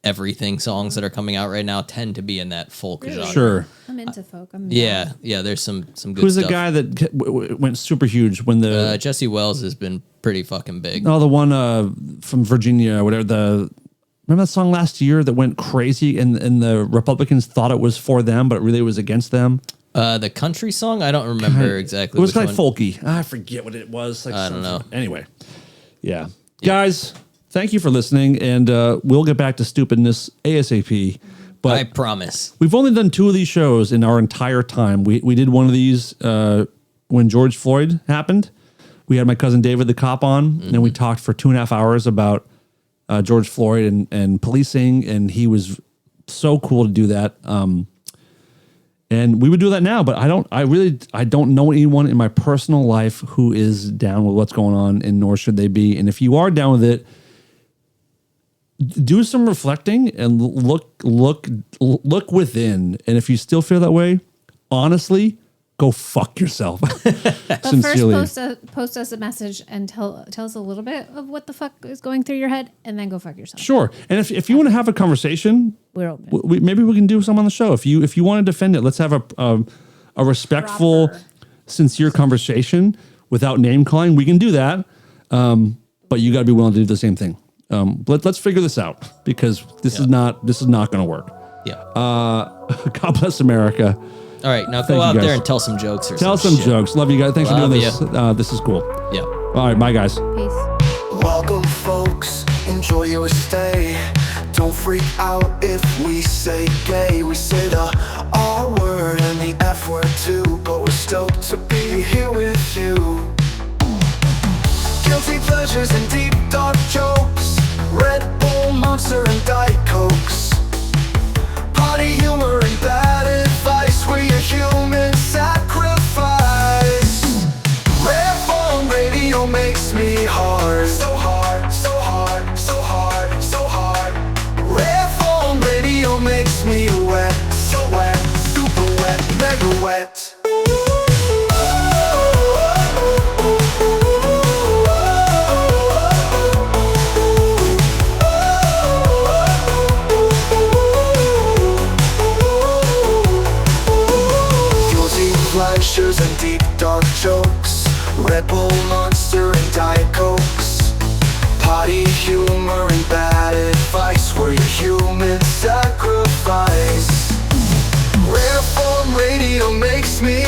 everything songs that are coming out right now tend to be in that folk genre. Sure. I'm into folk. I'm Yeah, there's some good Who's stuff. the guy that went super huge when the Jesse Wells has been pretty fucking big. the one from Virginia or whatever remember that song last year that went crazy and the Republicans thought it was for them but it really was against them. The country song, I don't remember exactly. It was which kind of one. folky. I forget what it was. Like I don't know. Anyway, yeah, guys, thank you for listening, and we'll get back to stupidness ASAP. But I promise. we've only done 2 of these shows in our entire time. We did one of these when George Floyd happened. We had my cousin David the cop on, and we talked for 2.5 hours about George Floyd and policing, and he was so cool to do that. And we would do that now, but I don't know anyone in my personal life who is down with what's going on, and nor should they be. And if you are down with it, do some reflecting and look within. And if you still feel that way, honestly, go fuck yourself. But Sincerely. first post us a message and tell us a little bit of what the fuck is going through your head, and then go fuck yourself. Sure. And if you want to have a conversation, We're open. maybe we can do some on the show. If you want to defend it, let's have a respectful, Proper. sincere conversation without name calling. We can do that. But you got to be willing to do the same thing. Let's figure this out, because this is not going to work. Yeah. God bless America. All right, now Thank go you, out guys. there and tell some jokes or Tell some shit. jokes. Love you guys. Thanks Love for doing this. This is cool. Yeah. All right, bye guys. Peace. Welcome, folks. Enjoy your stay. Don't freak out if we say gay. We say the R word and the F word too, but we're stoked to be here with you. Guilty pleasures and deep dark jokes, Red Bull, Monster, and Diet Cokes. Potty humor and bad advice, we're your human sacrifice. Rare Form Radio makes me hard. So hard, so hard, so hard, so hard. Rare Form Radio makes me wet. So wet, super wet, mega wet. Pleasures and deep dark jokes, Red Bull, Monster, and Diet Cokes. Potty humor and bad advice, we're your human sacrifice. Rare Form Radio makes me